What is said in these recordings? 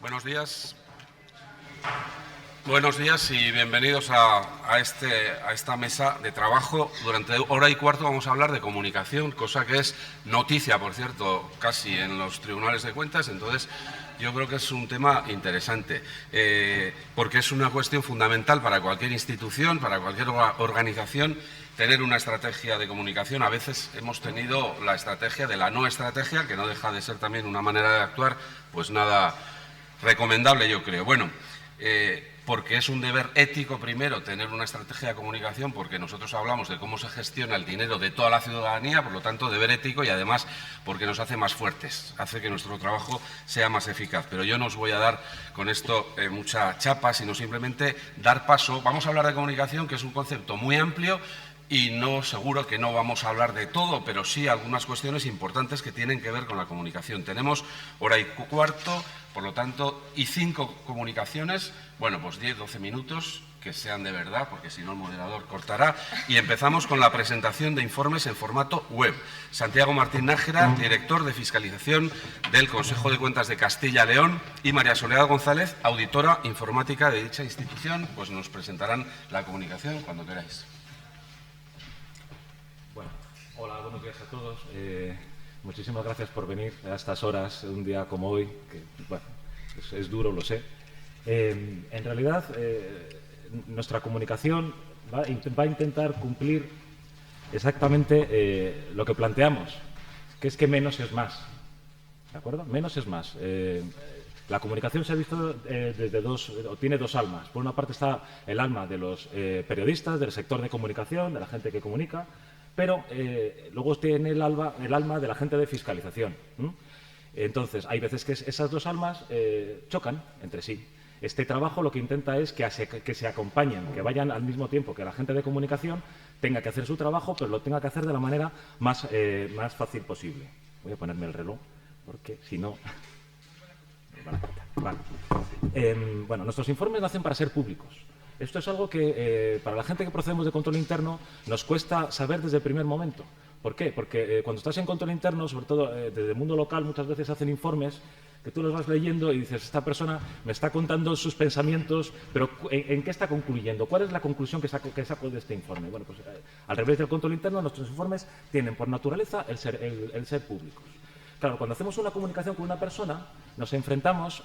Buenos días. Buenos días y bienvenidos a esta mesa de trabajo. Durante hora y cuarto vamos a hablar de comunicación, cosa que es noticia, por cierto, casi en los tribunales de cuentas. Entonces, yo creo que es un tema interesante, porque es una cuestión fundamental para cualquier institución, para cualquier organización, tener una estrategia de comunicación. A veces hemos tenido la estrategia de la no estrategia, que no deja de ser también una manera de actuar, pues nada recomendable, yo creo. Bueno, porque es un deber ético primero tener una estrategia de comunicación, porque nosotros hablamos de cómo se gestiona el dinero de toda la ciudadanía, por lo tanto deber ético, y además porque nos hace más fuertes, hace que nuestro trabajo sea más eficaz. Pero yo no os voy a dar con esto mucha chapa, sino simplemente dar paso. Vamos a hablar de comunicación, que es un concepto muy amplio, y no, seguro que no vamos a hablar de todo, pero sí algunas cuestiones importantes que tienen que ver con la comunicación. Tenemos hora y cuarto, por lo tanto, y 5 comunicaciones, bueno, pues 10, 12 minutos, que sean de verdad, porque si no el moderador cortará. Y empezamos con la presentación de informes en formato web. Santiago Martín Nájera, director de fiscalización del Consejo de Cuentas de Castilla y León, y María Soledad González, auditora informática de dicha institución, pues nos presentarán la comunicación cuando queráis. Bueno, hola, buenos días a todos. Muchísimas gracias por venir a estas horas, un día como hoy, que bueno, es duro, lo sé. En realidad, nuestra comunicación va a intentar cumplir exactamente lo que planteamos, que es que menos es más. ¿De acuerdo? Menos es más. La comunicación se ha visto tiene dos almas. Por una parte está el alma de los periodistas, del sector de comunicación, de la gente que comunica, pero luego tiene el alma de la gente de fiscalización. Entonces, hay veces que esas dos almas chocan entre sí. Este trabajo lo que intenta es que se acompañen, que vayan al mismo tiempo, que la gente de comunicación tenga que hacer su trabajo, pero lo tenga que hacer de la manera más fácil posible. Voy a ponerme el reloj, porque si no... Vale. Bueno, nuestros informes nacen para ser públicos. Esto es algo que para la gente que procedemos de control interno nos cuesta saber desde el primer momento. ¿Por qué? Porque cuando estás en control interno, sobre todo desde el mundo local, muchas veces hacen informes que tú los vas leyendo y dices, esta persona me está contando sus pensamientos, pero ¿en qué está concluyendo? ¿Cuál es la conclusión que saco de este informe? Bueno, pues al revés del control interno, nuestros informes tienen por naturaleza el ser públicos. Claro, cuando hacemos una comunicación con una persona, nos enfrentamos,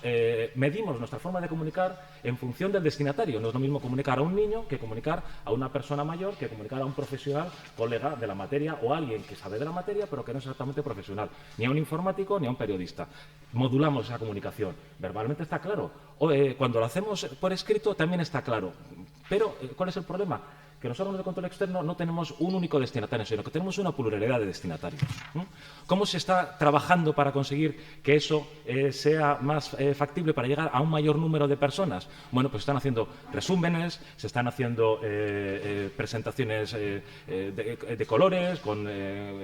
medimos nuestra forma de comunicar en función del destinatario. No es lo mismo comunicar a un niño que comunicar a una persona mayor, que comunicar a un profesional, colega de la materia, o a alguien que sabe de la materia, pero que no es exactamente profesional. Ni a un informático, ni a un periodista. Modulamos esa comunicación. Verbalmente está claro. Cuando lo hacemos por escrito, también está claro. Pero, ¿cuál es el problema? Que los órganos de control externo no tenemos un único destinatario, sino que tenemos una pluralidad de destinatarios. ¿Cómo se está trabajando para conseguir que eso sea más factible para llegar a un mayor número de personas? Bueno, pues están haciendo resúmenes, se están haciendo presentaciones de colores,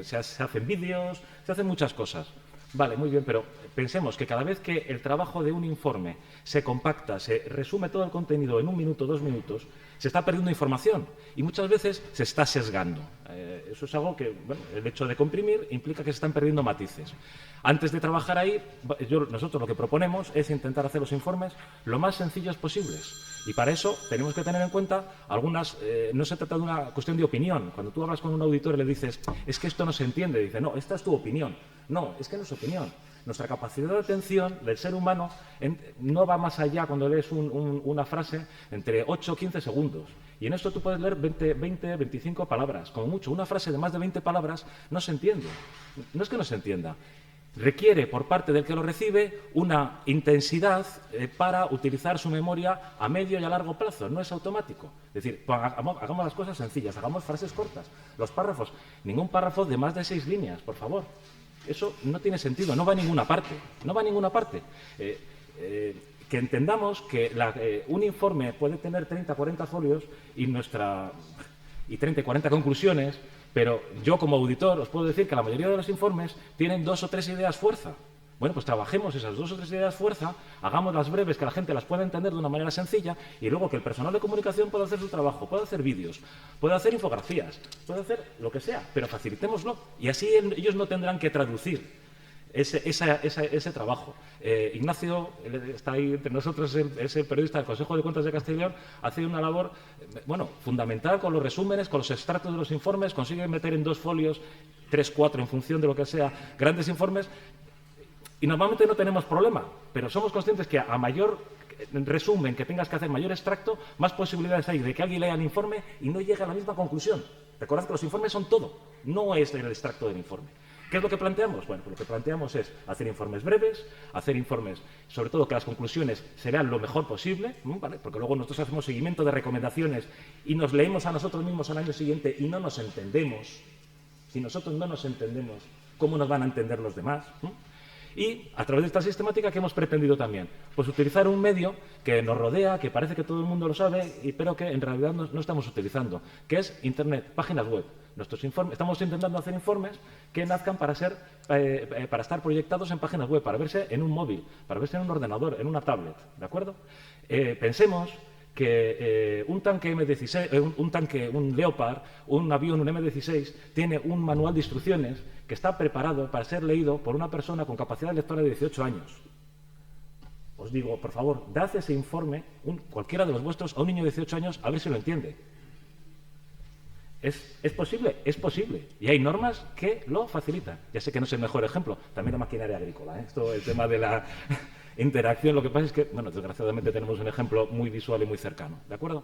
se hacen vídeos, se hacen muchas cosas. Vale, muy bien, pero pensemos que cada vez que el trabajo de un informe se compacta, se resume todo el contenido en 1 minuto, 2 minutos, se está perdiendo información y muchas veces se está sesgando. Eso es algo que, bueno, el hecho de comprimir implica que se están perdiendo matices. Antes de trabajar ahí, nosotros lo que proponemos es intentar hacer los informes lo más sencillos posibles. Y para eso tenemos que tener en cuenta algunas... no se trata de una cuestión de opinión. Cuando tú hablas con un auditor y le dices, es que esto no se entiende, dice, no, esta es tu opinión. No, es que no es opinión. Nuestra capacidad de atención del ser humano no va más allá cuando lees una frase entre 8 o 15 segundos. Y en esto tú puedes leer 20, 25 palabras. Como mucho, una frase de más de 20 palabras no se entiende. No es que no se entienda. Requiere por parte del que lo recibe una intensidad para utilizar su memoria a medio y a largo plazo. No es automático. Es decir, hagamos las cosas sencillas, hagamos frases cortas. Los párrafos, ningún párrafo de más de 6 líneas, por favor. Eso no tiene sentido, no va a ninguna parte. No va a ninguna parte. Que entendamos que un informe puede tener 30, 40 folios y 30 y 40 conclusiones, pero yo como auditor os puedo decir que la mayoría de los informes tienen 2 o 3 ideas fuerza. Bueno, pues trabajemos esas 2 o 3 ideas fuerza, hagámoslas breves, que la gente las pueda entender de una manera sencilla y luego que el personal de comunicación pueda hacer su trabajo, pueda hacer vídeos, pueda hacer infografías, pueda hacer lo que sea, pero facilitémoslo y así ellos no tendrán que traducir ese trabajo. Ignacio, está ahí entre nosotros, es el periodista del Consejo de Cuentas de Castilla y León, hace una labor fundamental con los resúmenes, con los extractos de los informes, consigue meter en 2 folios, 3, 4, en función de lo que sea, grandes informes, y normalmente no tenemos problema, pero somos conscientes que a mayor resumen que tengas que hacer, mayor extracto, más posibilidades hay de que alguien lea el informe y no llegue a la misma conclusión. Recordad que los informes son todo, no es el extracto del informe. ¿Qué es lo que planteamos? Bueno, pues lo que planteamos es hacer informes breves, hacer informes, sobre todo que las conclusiones serán lo mejor posible, ¿vale? Porque luego nosotros hacemos seguimiento de recomendaciones y nos leemos a nosotros mismos al año siguiente y no nos entendemos. Si nosotros no nos entendemos, ¿cómo nos van a entender los demás? Y a través de esta sistemática, ¿qué hemos pretendido también? Pues utilizar un medio que nos rodea, que parece que todo el mundo lo sabe, pero que en realidad no estamos utilizando, que es Internet, páginas web. Estamos intentando hacer informes que nazcan para estar proyectados en páginas web, para verse en un móvil, para verse en un ordenador, en una tablet, ¿de acuerdo? Pensemos que un tanque M16, un Leopard, un avión, un M16, tiene un manual de instrucciones que está preparado para ser leído por una persona con capacidad lectora de 18 años. Os digo, por favor, dad ese informe, cualquiera de los vuestros, a un niño de 18 años, a ver si lo entiende. ¿Es posible? Es posible. Y hay normas que lo facilitan. Ya sé que no es el mejor ejemplo, también la maquinaria agrícola, ¿eh? Esto, el tema de la interacción, lo que pasa es que, bueno, desgraciadamente tenemos un ejemplo muy visual y muy cercano, ¿de acuerdo?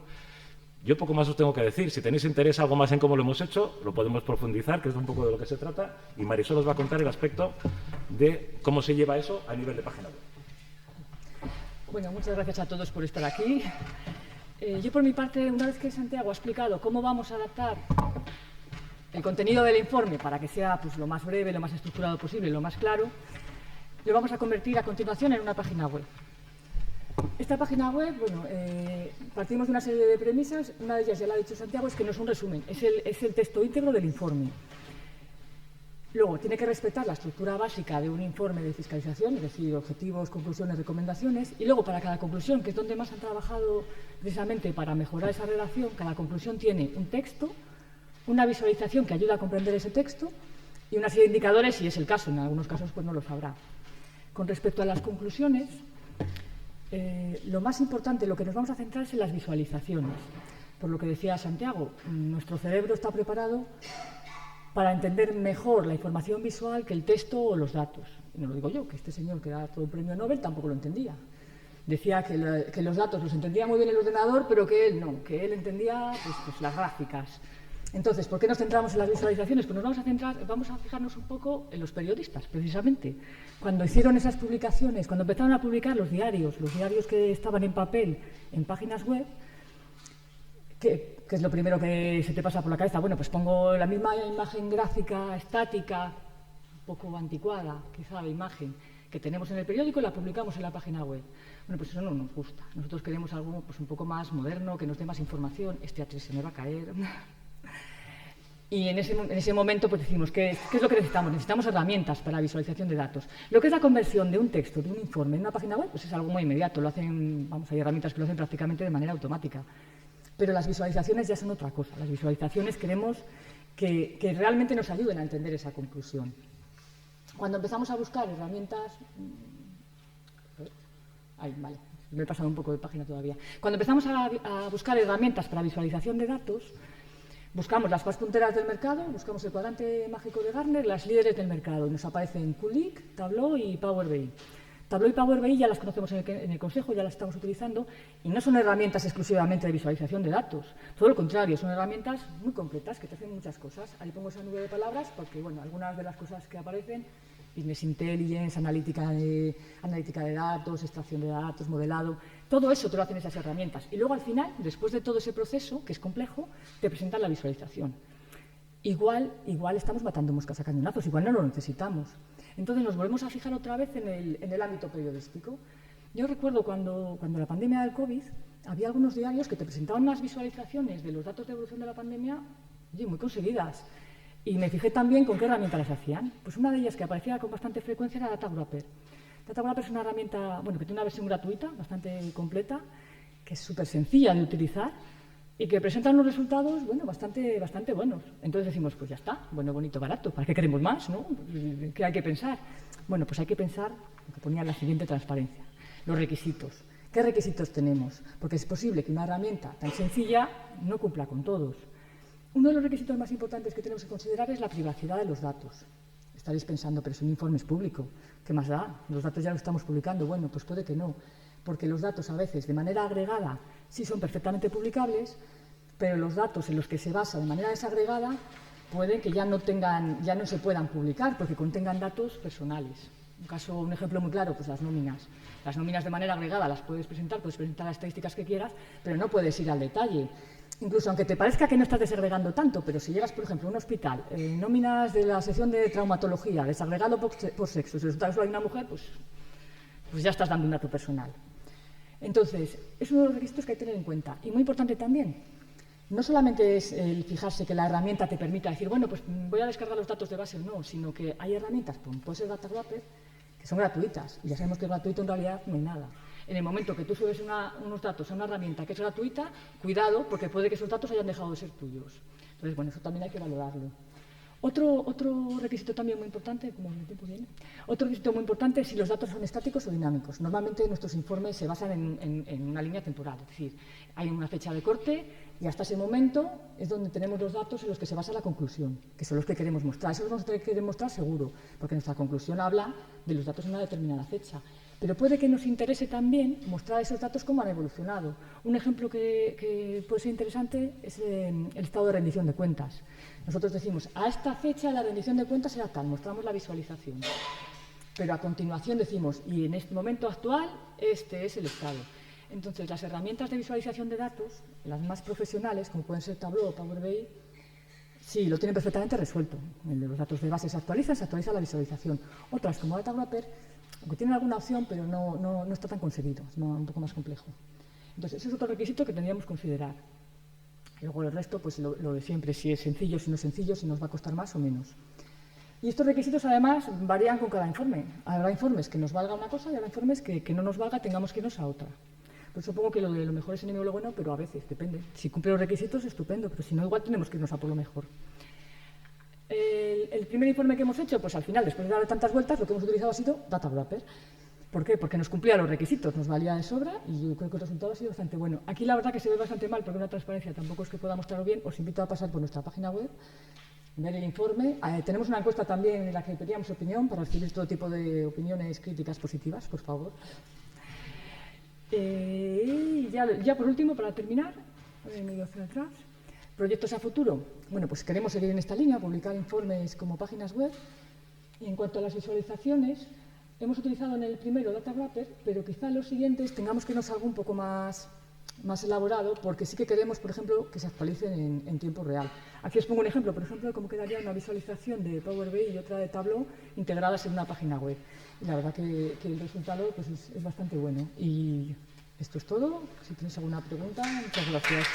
Yo poco más os tengo que decir. Si tenéis interés algo más en cómo lo hemos hecho, lo podemos profundizar, que es un poco de lo que se trata, y Marisol os va a contar el aspecto de cómo se lleva eso a nivel de página web. Bueno, muchas gracias a todos por estar aquí. Yo, por mi parte, una vez que Santiago ha explicado cómo vamos a adaptar el contenido del informe para que sea pues, lo más breve, lo más estructurado posible, lo más claro, lo vamos a convertir a continuación en una página web. Esta página web, bueno, partimos de una serie de premisas. Una de ellas, ya la ha dicho Santiago, es que no es un resumen, es el texto íntegro del informe. Luego, tiene que respetar la estructura básica de un informe de fiscalización, es decir, objetivos, conclusiones, recomendaciones. Y luego, para cada conclusión, que es donde más han trabajado precisamente para mejorar esa relación, cada conclusión tiene un texto, una visualización que ayuda a comprender ese texto y una serie de indicadores, si es el caso. En algunos casos, pues no lo sabrá. Con respecto a las conclusiones, lo más importante, lo que nos vamos a centrar es en las visualizaciones. Por lo que decía Santiago, nuestro cerebro está preparado para entender mejor la información visual que el texto o los datos. Y no lo digo yo, que este señor que da todo el premio Nobel tampoco lo entendía. Decía que los datos los entendía muy bien el ordenador, pero que él no, que él entendía pues las gráficas. Entonces, ¿por qué nos centramos en las visualizaciones? Pues vamos a fijarnos un poco en los periodistas, precisamente. Cuando hicieron esas publicaciones, cuando empezaron a publicar los diarios que estaban en papel, en páginas web, ¿qué es lo primero que se te pasa por la cabeza? Bueno, pues pongo la misma imagen gráfica, estática, un poco anticuada, quizá, de imagen que tenemos en el periódico y la publicamos en la página web. Bueno, pues eso no nos gusta. Nosotros queremos algo pues, un poco más moderno, que nos dé más información. Este A3 se me va a caer. Y en ese momento pues decimos, ¿qué es lo que necesitamos? Necesitamos herramientas para la visualización de datos. Lo que es la conversión de un texto, de un informe en una página web, pues es algo muy inmediato. Lo hacen, hay herramientas que lo hacen prácticamente de manera automática. Pero las visualizaciones ya son otra cosa. Las visualizaciones queremos que realmente nos ayuden a entender esa conclusión. Cuando empezamos a buscar herramientas... Ahí, vale, me he pasado un poco de página todavía. Cuando empezamos a buscar herramientas para visualización de datos, buscamos las más punteras del mercado, buscamos el cuadrante mágico de Gartner, las líderes del mercado, y nos aparecen QLIC, Tableau y Power BI. Tableau y Power BI ya las conocemos en el Consejo, ya las estamos utilizando, y no son herramientas exclusivamente de visualización de datos. Todo lo contrario, son herramientas muy completas que te hacen muchas cosas. Ahí pongo esa nube de palabras porque, bueno, algunas de las cosas que aparecen, Business Intelligence, analítica de datos, extracción de datos, modelado, todo eso te lo hacen esas herramientas. Y luego al final, después de todo ese proceso, que es complejo, te presentan la visualización. Igual estamos matando moscas a cañonazos, igual no lo necesitamos. Entonces nos volvemos a fijar otra vez en el ámbito periodístico. Yo recuerdo cuando la pandemia del COVID, había algunos diarios que te presentaban unas visualizaciones de los datos de evolución de la pandemia, oye, muy conseguidas. Y me fijé también con qué herramienta las hacían. Pues una de ellas que aparecía con bastante frecuencia era Datawrapper. Datawrapper es una herramienta, bueno, que tiene una versión gratuita, bastante completa, que es súper sencilla de utilizar. y que presentan unos resultados, bueno, bastante buenos. Entonces decimos, pues ya está, bueno, bonito, barato, ¿para qué queremos más, no? ¿Qué hay que pensar? Bueno, pues hay que pensar, lo que ponía la siguiente transparencia, los requisitos. ¿Qué requisitos tenemos? Porque es posible que una herramienta tan sencilla no cumpla con todos. Uno de los requisitos más importantes que tenemos que considerar es la privacidad de los datos. Estaréis pensando, pero si un informe es público, ¿qué más da? Los datos ya los estamos publicando. Bueno, pues puede que no, porque los datos a veces de manera agregada sí son perfectamente publicables, pero los datos en los que se basa de manera desagregada pueden que ya no se puedan publicar porque contengan datos personales. Un ejemplo muy claro, pues las nóminas. Las nóminas de manera agregada las puedes presentar las estadísticas que quieras, pero no puedes ir al detalle. Incluso aunque te parezca que no estás desagregando tanto, pero si llegas, por ejemplo, a un hospital, nóminas de la sección de traumatología, desagregado por sexo, si resulta que solo hay una mujer, pues ya estás dando un dato personal. Entonces, es uno de los requisitos que hay que tener en cuenta. Y muy importante también, no solamente es el fijarse que la herramienta te permita decir, bueno, pues voy a descargar los datos de base o no, sino que hay herramientas, como puede ser DataWrapper, que son gratuitas. Y ya sabemos que gratuito en realidad no hay nada. En el momento que tú subes unos datos a una herramienta que es gratuita, cuidado, porque puede que esos datos hayan dejado de ser tuyos. Entonces, bueno, eso también hay que valorarlo. Otro requisito también muy importante, otro requisito muy importante es si los datos son estáticos o dinámicos. Normalmente nuestros informes se basan en una línea temporal, es decir, hay una fecha de corte y hasta ese momento es donde tenemos los datos en los que se basa la conclusión, que son los que queremos mostrar. Eso los queremos mostrar seguro, porque nuestra conclusión habla de los datos en una determinada fecha. Pero puede que nos interese también mostrar esos datos cómo han evolucionado. Un ejemplo que puede ser interesante es el estado de rendición de cuentas. Nosotros decimos, a esta fecha la rendición de cuentas era tal, mostramos la visualización. Pero a continuación decimos, y en este momento actual, este es el estado. Entonces, las herramientas de visualización de datos, las más profesionales, como pueden ser Tableau o Power BI, sí, lo tienen perfectamente resuelto. Los datos de base se actualiza la visualización. Otras, como DataWrapper, aunque tienen alguna opción, pero no está tan conseguido, es un poco más complejo. Entonces, ese es otro requisito que tendríamos que considerar. Y luego el resto, pues lo de siempre, si es sencillo, si no es sencillo, si nos va a costar más o menos. Y estos requisitos, además, varían con cada informe. Habrá informes que nos valga una cosa y habrá informes que no nos valga, tengamos que irnos a otra. Pues supongo que lo de lo mejor es enemigo de lo bueno, pero a veces, depende. Si cumple los requisitos, estupendo, pero si no, igual tenemos que irnos a por lo mejor. El primer informe que hemos hecho, pues al final, después de darle tantas vueltas, lo que hemos utilizado ha sido DataWrapper. ¿Por qué? Porque nos cumplía los requisitos, nos valía de sobra y yo creo que el resultado ha sido bastante bueno. Aquí la verdad que se ve bastante mal porque una transparencia tampoco es que pueda mostrarlo bien. Os invito a pasar por nuestra página web, ver el informe. Tenemos una encuesta también en la que pedíamos opinión para recibir todo tipo de opiniones, críticas positivas, por favor. Ya por último, para terminar, me voy hacia atrás. ¿Proyectos a futuro? Bueno, pues queremos seguir en esta línea, publicar informes como páginas web. Y en cuanto a las visualizaciones, hemos utilizado en el primero DataWrapper, pero quizá en los siguientes tengamos que irnos a algo un poco más elaborado, porque sí que queremos, por ejemplo, que se actualicen en tiempo real. Aquí os pongo un ejemplo, por ejemplo, de cómo quedaría una visualización de Power BI y otra de Tableau integradas en una página web. Y la verdad que el resultado pues, es bastante bueno. Y esto es todo. Si tenéis alguna pregunta, muchas gracias.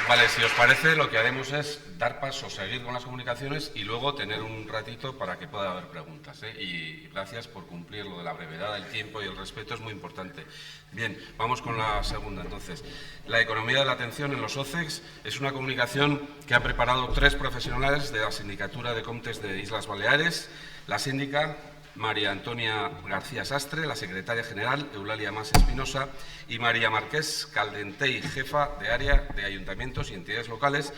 Vale, si os parece, lo que haremos es dar paso, seguir con las comunicaciones y luego tener un ratito para que pueda haber preguntas, ¿eh? Y gracias por cumplir lo de la brevedad del tiempo y el respeto, es muy importante. Bien, vamos con la segunda, entonces. La economía de la atención en los OCEX es una comunicación que han preparado 3 profesionales de la Sindicatura de Comptes de Islas Baleares, la síndica María Antonia García Sastre, la secretaria general Eulalia Mas Espinosa y María Marqués Caldentey, jefa de área de ayuntamientos y entidades locales.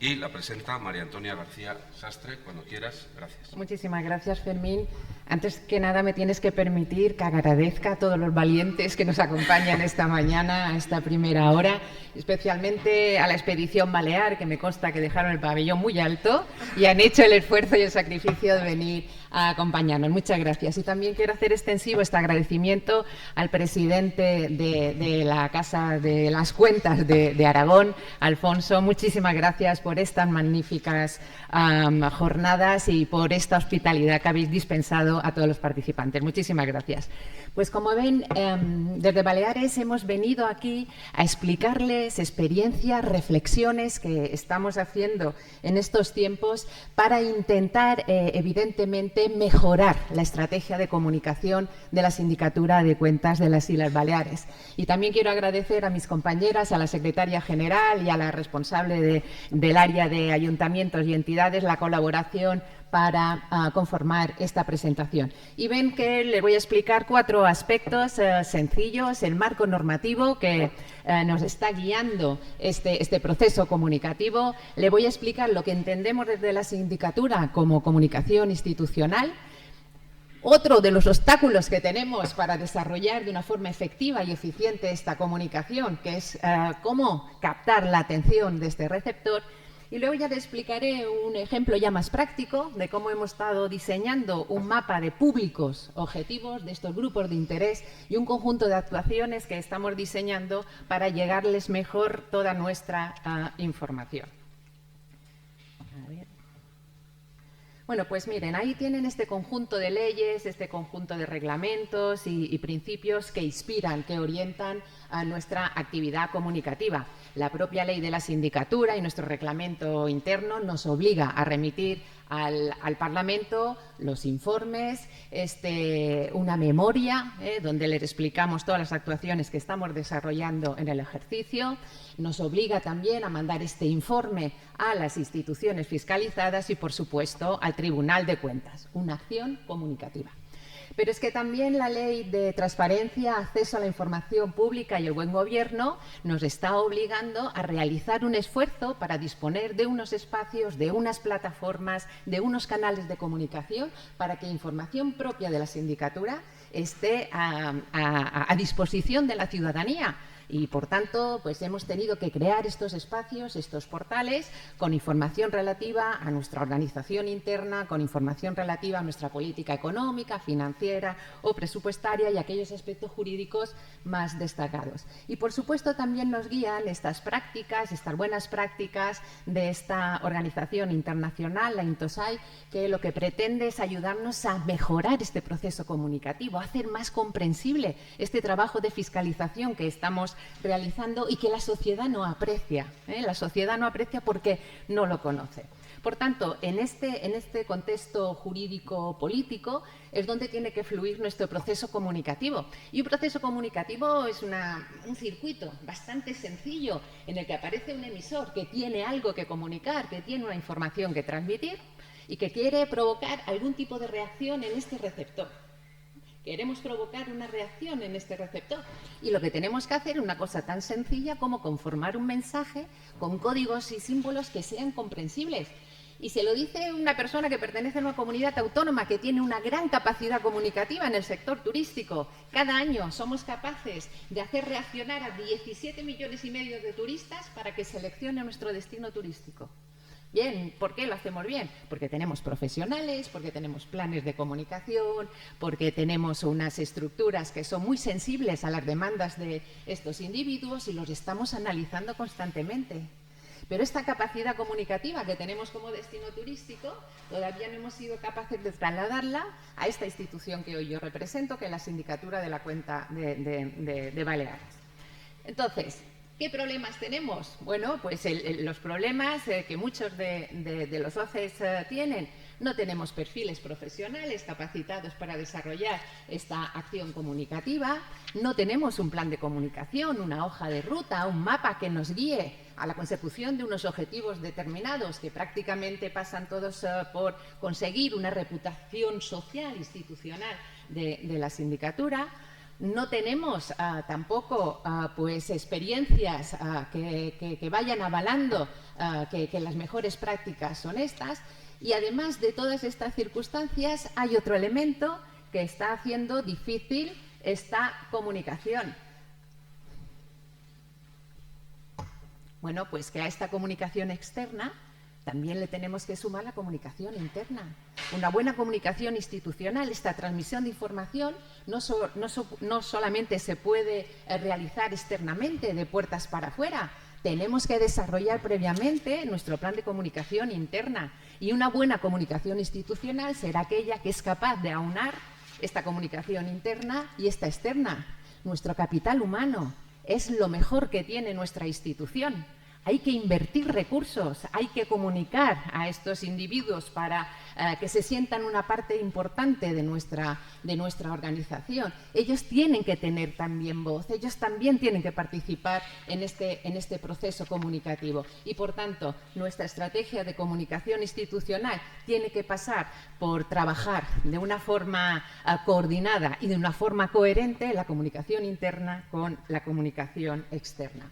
Y la presenta María Antonia García Sastre, cuando quieras. Gracias. Muchísimas gracias, Fermín. Antes que nada, me tienes que permitir que agradezca a todos los valientes que nos acompañan esta mañana, a esta primera hora, especialmente a la Expedición Balear, que me consta que dejaron el pabellón muy alto y han hecho el esfuerzo y el sacrificio de venir a acompañarnos. Muchas gracias. Y también quiero hacer extensivo este agradecimiento al presidente de la Casa de las Cuentas de Aragón, Alfonso. Muchísimas gracias por estas magníficas jornadas y por esta hospitalidad que habéis dispensado a todos los participantes. Muchísimas gracias. Pues como ven, desde Baleares hemos venido aquí a explicarles experiencias, reflexiones que estamos haciendo en estos tiempos para intentar, evidentemente, mejorar la estrategia de comunicación de la Sindicatura de Cuentas de las Islas Baleares. Y también quiero agradecer a mis compañeras, a la secretaria general y a la responsable del área de ayuntamientos y entidades la colaboración para conformar esta presentación. Y ven que les voy a explicar 4 aspectos sencillos: el marco normativo que nos está guiando este proceso comunicativo. Le voy a explicar lo que entendemos desde la sindicatura como comunicación institucional. Otro de los obstáculos que tenemos para desarrollar de una forma efectiva y eficiente esta comunicación, que es cómo captar la atención de este receptor. Y luego ya les explicaré un ejemplo ya más práctico de cómo hemos estado diseñando un mapa de públicos objetivos de estos grupos de interés y un conjunto de actuaciones que estamos diseñando para llegarles mejor toda nuestra información. A ver. Bueno, pues miren, ahí tienen este conjunto de leyes, este conjunto de reglamentos y principios que inspiran, que orientan a nuestra actividad comunicativa. La propia ley de la sindicatura y nuestro reglamento interno nos obliga a remitir al Parlamento los informes, una memoria donde les explicamos todas las actuaciones que estamos desarrollando en el ejercicio. Nos obliga también a mandar este informe a las instituciones fiscalizadas y, por supuesto, al Tribunal de Cuentas. Una acción comunicativa. Pero es que también la Ley de Transparencia, Acceso a la Información Pública y el Buen Gobierno nos está obligando a realizar un esfuerzo para disponer de unos espacios, de unas plataformas, de unos canales de comunicación para que información propia de la sindicatura esté a disposición de la ciudadanía. Y, por tanto, pues hemos tenido que crear estos espacios, estos portales, con información relativa a nuestra organización interna, con información relativa a nuestra política económica, financiera o presupuestaria y aquellos aspectos jurídicos más destacados. Y, por supuesto, también nos guían estas prácticas, estas buenas prácticas de esta organización internacional, la Intosai, que lo que pretende es ayudarnos a mejorar este proceso comunicativo, a hacer más comprensible este trabajo de fiscalización que estamos realizando y que la sociedad no aprecia. La sociedad no aprecia porque no lo conoce. Por tanto, en este contexto jurídico-político es donde tiene que fluir nuestro proceso comunicativo. Y un proceso comunicativo es un circuito bastante sencillo en el que aparece un emisor que tiene algo que comunicar, que tiene una información que transmitir y que quiere provocar algún tipo de reacción en este receptor. Queremos provocar una reacción en este receptor y lo que tenemos que hacer es una cosa tan sencilla como conformar un mensaje con códigos y símbolos que sean comprensibles. Y se lo dice una persona que pertenece a una comunidad autónoma que tiene una gran capacidad comunicativa en el sector turístico. Cada año somos capaces de hacer reaccionar a 17,5 millones de turistas para que seleccione nuestro destino turístico. Bien, ¿por qué lo hacemos bien? Porque tenemos profesionales, porque tenemos planes de comunicación, porque tenemos unas estructuras que son muy sensibles a las demandas de estos individuos y los estamos analizando constantemente. Pero esta capacidad comunicativa que tenemos como destino turístico todavía no hemos sido capaces de trasladarla a esta institución que hoy yo represento, que es la Sindicatura de la Cuenta de Baleares. Entonces, ¿qué problemas tenemos? Bueno, pues los problemas que muchos de los OCEs tienen. No tenemos perfiles profesionales capacitados para desarrollar esta acción comunicativa. No tenemos un plan de comunicación, una hoja de ruta, un mapa que nos guíe a la consecución de unos objetivos determinados que prácticamente pasan todos por conseguir una reputación social, institucional de la sindicatura. No tenemos tampoco pues experiencias que vayan avalando que las mejores prácticas son estas. Y además de todas estas circunstancias hay otro elemento que está haciendo difícil esta comunicación. Bueno, pues que a esta comunicación externa también le tenemos que sumar la comunicación interna. Una buena comunicación institucional, esta transmisión de información, no solamente se puede realizar externamente, de puertas para afuera, tenemos que desarrollar previamente nuestro plan de comunicación interna. Y una buena comunicación institucional será aquella que es capaz de aunar esta comunicación interna y esta externa. Nuestro capital humano es lo mejor que tiene nuestra institución. Hay que invertir recursos, hay que comunicar a estos individuos para que se sientan una parte importante de nuestra organización. Ellos tienen que tener también voz, ellos también tienen que participar en este proceso comunicativo. Y, por tanto, nuestra estrategia de comunicación institucional tiene que pasar por trabajar de una forma coordinada y de una forma coherente la comunicación interna con la comunicación externa.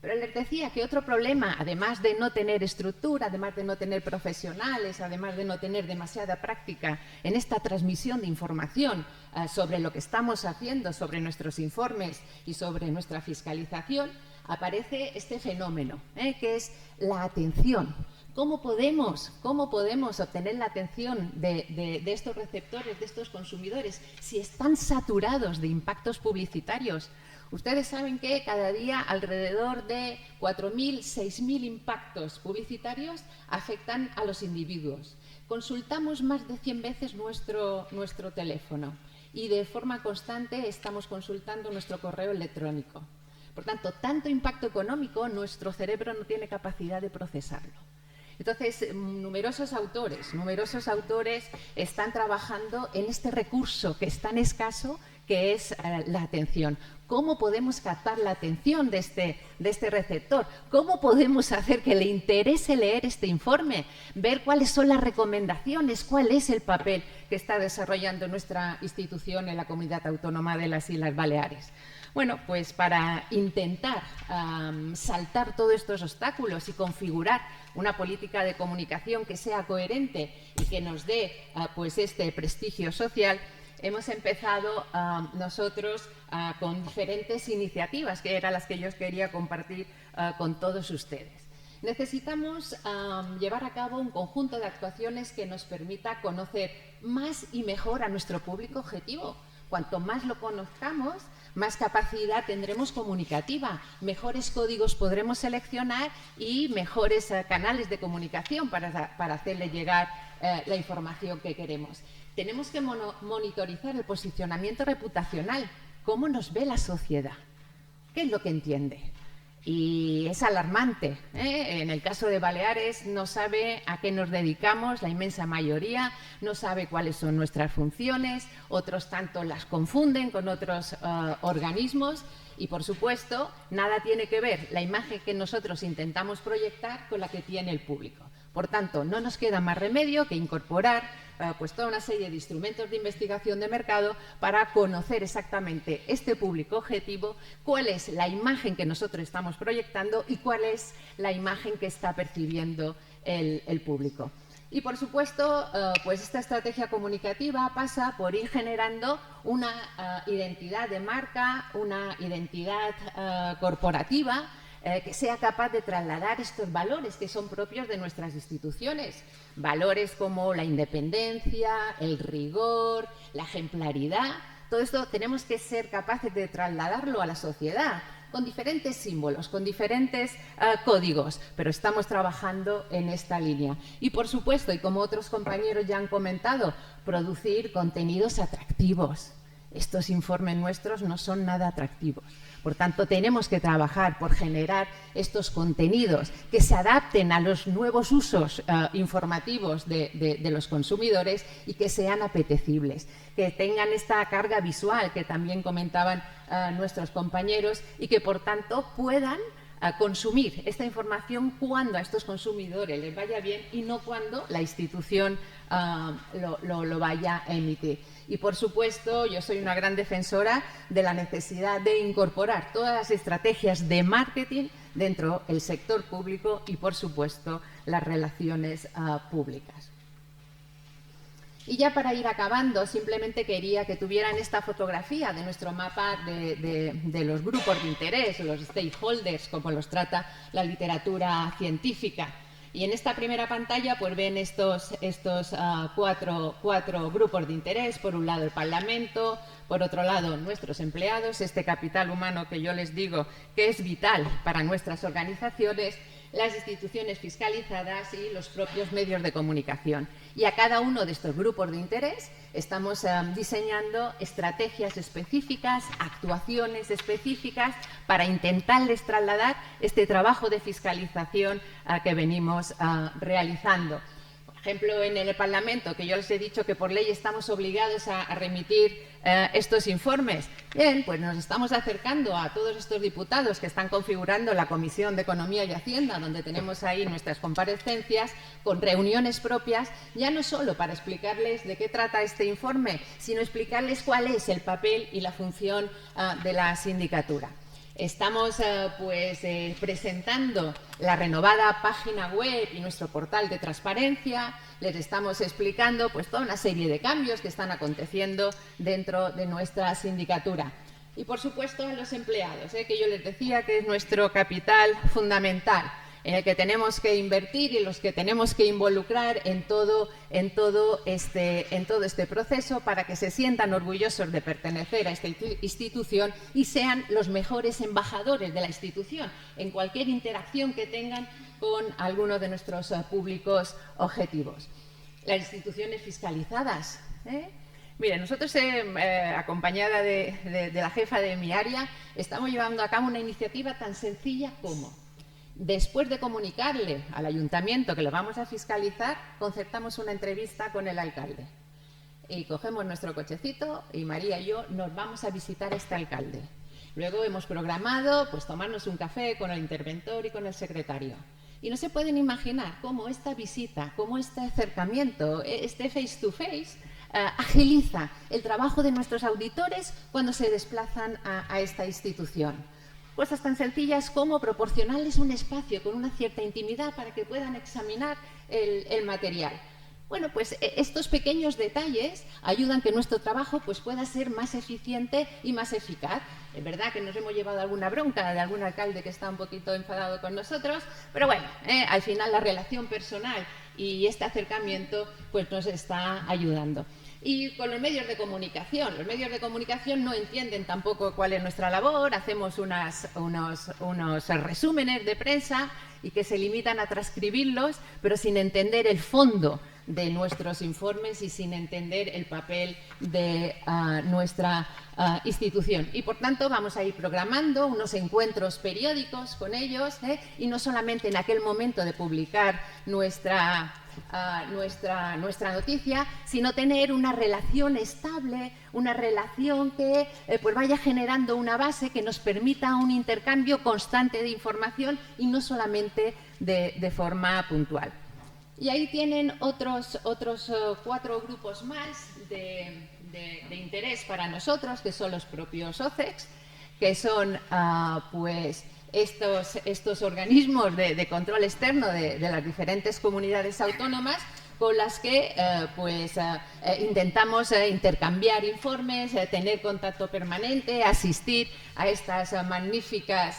Pero les decía que otro problema, además de no tener estructura, además de no tener profesionales, además de no tener demasiada práctica en esta transmisión de información sobre lo que estamos haciendo, sobre nuestros informes y sobre nuestra fiscalización, aparece este fenómeno, que es la atención. ¿Cómo podemos obtener la atención de estos receptores, de estos consumidores, si están saturados de impactos publicitarios? Ustedes saben que cada día alrededor de 4.000, 6.000 impactos publicitarios afectan a los individuos. Consultamos más de 100 veces nuestro teléfono y de forma constante estamos consultando nuestro correo electrónico. Por tanto, tanto impacto económico, nuestro cerebro no tiene capacidad de procesarlo. Entonces, numerosos autores están trabajando en este recurso que es tan escaso, que es la atención. ¿Cómo podemos captar la atención de este receptor? ¿Cómo podemos hacer que le interese leer este informe? Ver cuáles son las recomendaciones, cuál es el papel que está desarrollando nuestra institución en la Comunidad Autónoma de las Islas Baleares. Bueno, pues para intentar saltar todos estos obstáculos y configurar una política de comunicación que sea coherente y que nos dé pues este prestigio social, hemos empezado nosotros con diferentes iniciativas, que eran las que yo quería compartir con todos ustedes. Necesitamos llevar a cabo un conjunto de actuaciones que nos permita conocer más y mejor a nuestro público objetivo. Cuanto más lo conozcamos, más capacidad tendremos comunicativa, mejores códigos podremos seleccionar y mejores canales de comunicación para hacerle llegar la información que queremos. Tenemos que monitorizar el posicionamiento reputacional. ¿Cómo nos ve la sociedad? ¿Qué es lo que entiende? Y es alarmante, En el caso de Baleares no sabe a qué nos dedicamos, la inmensa mayoría, no sabe cuáles son nuestras funciones, otros tanto las confunden con otros organismos y, por supuesto, nada tiene que ver la imagen que nosotros intentamos proyectar con la que tiene el público. Por tanto, no nos queda más remedio que incorporar pues toda una serie de instrumentos de investigación de mercado para conocer exactamente este público objetivo, cuál es la imagen que nosotros estamos proyectando y cuál es la imagen que está percibiendo el público. Y, por supuesto, pues esta estrategia comunicativa pasa por ir generando una identidad de marca, una identidad corporativa, que sea capaz de trasladar estos valores que son propios de nuestras instituciones. Valores como la independencia, el rigor, la ejemplaridad. Todo esto tenemos que ser capaces de trasladarlo a la sociedad con diferentes símbolos, con diferentes códigos, pero estamos trabajando en esta línea. Y, por supuesto, y como otros compañeros ya han comentado, producir contenidos atractivos. Estos informes nuestros no son nada atractivos. Por tanto, tenemos que trabajar por generar estos contenidos que se adapten a los nuevos usos informativos de los consumidores y que sean apetecibles, que tengan esta carga visual que también comentaban nuestros compañeros y que, por tanto, puedan consumir esta información cuando a estos consumidores les vaya bien y no cuando la institución lo vaya a emitir. Y, por supuesto, yo soy una gran defensora de la necesidad de incorporar todas las estrategias de marketing dentro del sector público y, por supuesto, las relaciones públicas. Y ya para ir acabando, simplemente quería que tuvieran esta fotografía de nuestro mapa de los grupos de interés, los stakeholders, como los trata la literatura científica. Y en esta primera pantalla pues ven estos cuatro grupos de interés. Por un lado el Parlamento, por otro lado nuestros empleados, este capital humano que yo les digo que es vital para nuestras organizaciones, las instituciones fiscalizadas y los propios medios de comunicación. Y a cada uno de estos grupos de interés estamos diseñando estrategias específicas, actuaciones específicas para intentarles trasladar este trabajo de fiscalización que venimos realizando. Por ejemplo, en el Parlamento, que yo les he dicho que por ley estamos obligados a remitir estos informes. Bien, pues nos estamos acercando a todos estos diputados que están configurando la Comisión de Economía y Hacienda, donde tenemos ahí nuestras comparecencias, con reuniones propias, ya no solo para explicarles de qué trata este informe, sino explicarles cuál es el papel y la función de la sindicatura. Estamos presentando la renovada página web y nuestro portal de transparencia. Les estamos explicando pues toda una serie de cambios que están aconteciendo dentro de nuestra sindicatura. Y por supuesto a los empleados, que yo les decía que es nuestro capital fundamental, en el que tenemos que invertir y los que tenemos que involucrar en todo este proceso para que se sientan orgullosos de pertenecer a esta institución y sean los mejores embajadores de la institución en cualquier interacción que tengan con alguno de nuestros públicos objetivos. Las instituciones fiscalizadas. Mire, nosotros, acompañada de la jefa de mi área, estamos llevando a cabo una iniciativa tan sencilla como: después de comunicarle al ayuntamiento que lo vamos a fiscalizar, concertamos una entrevista con el alcalde. Y cogemos nuestro cochecito y María y yo nos vamos a visitar a este alcalde. Luego hemos programado pues tomarnos un café con el interventor y con el secretario. Y no se pueden imaginar cómo esta visita, cómo este acercamiento, este face to face, agiliza el trabajo de nuestros auditores cuando se desplazan a esta institución. Cosas tan sencillas como proporcionarles un espacio con una cierta intimidad para que puedan examinar el material. Bueno, pues estos pequeños detalles ayudan a que nuestro trabajo pues, pueda ser más eficiente y más eficaz. Es verdad que nos hemos llevado alguna bronca de algún alcalde que está un poquito enfadado con nosotros, pero bueno, al final la relación personal y este acercamiento pues, nos está ayudando. Y con los medios de comunicación no entienden tampoco cuál es nuestra labor, hacemos unos resúmenes de prensa y que se limitan a transcribirlos, pero sin entender el fondo de nuestros informes y sin entender el papel de nuestra institución. Y por tanto vamos a ir programando unos encuentros periódicos con ellos, y no solamente en aquel momento de publicar nuestra noticia, sino tener una relación estable, una relación que pues vaya generando una base que nos permita un intercambio constante de información y no solamente de forma puntual. Y ahí tienen otros 4 grupos más de interés para nosotros, que son los propios OCEX, que son pues estos organismos de control externo de las diferentes comunidades autónomas con las que intentamos intercambiar informes, tener contacto permanente, asistir a estas magníficas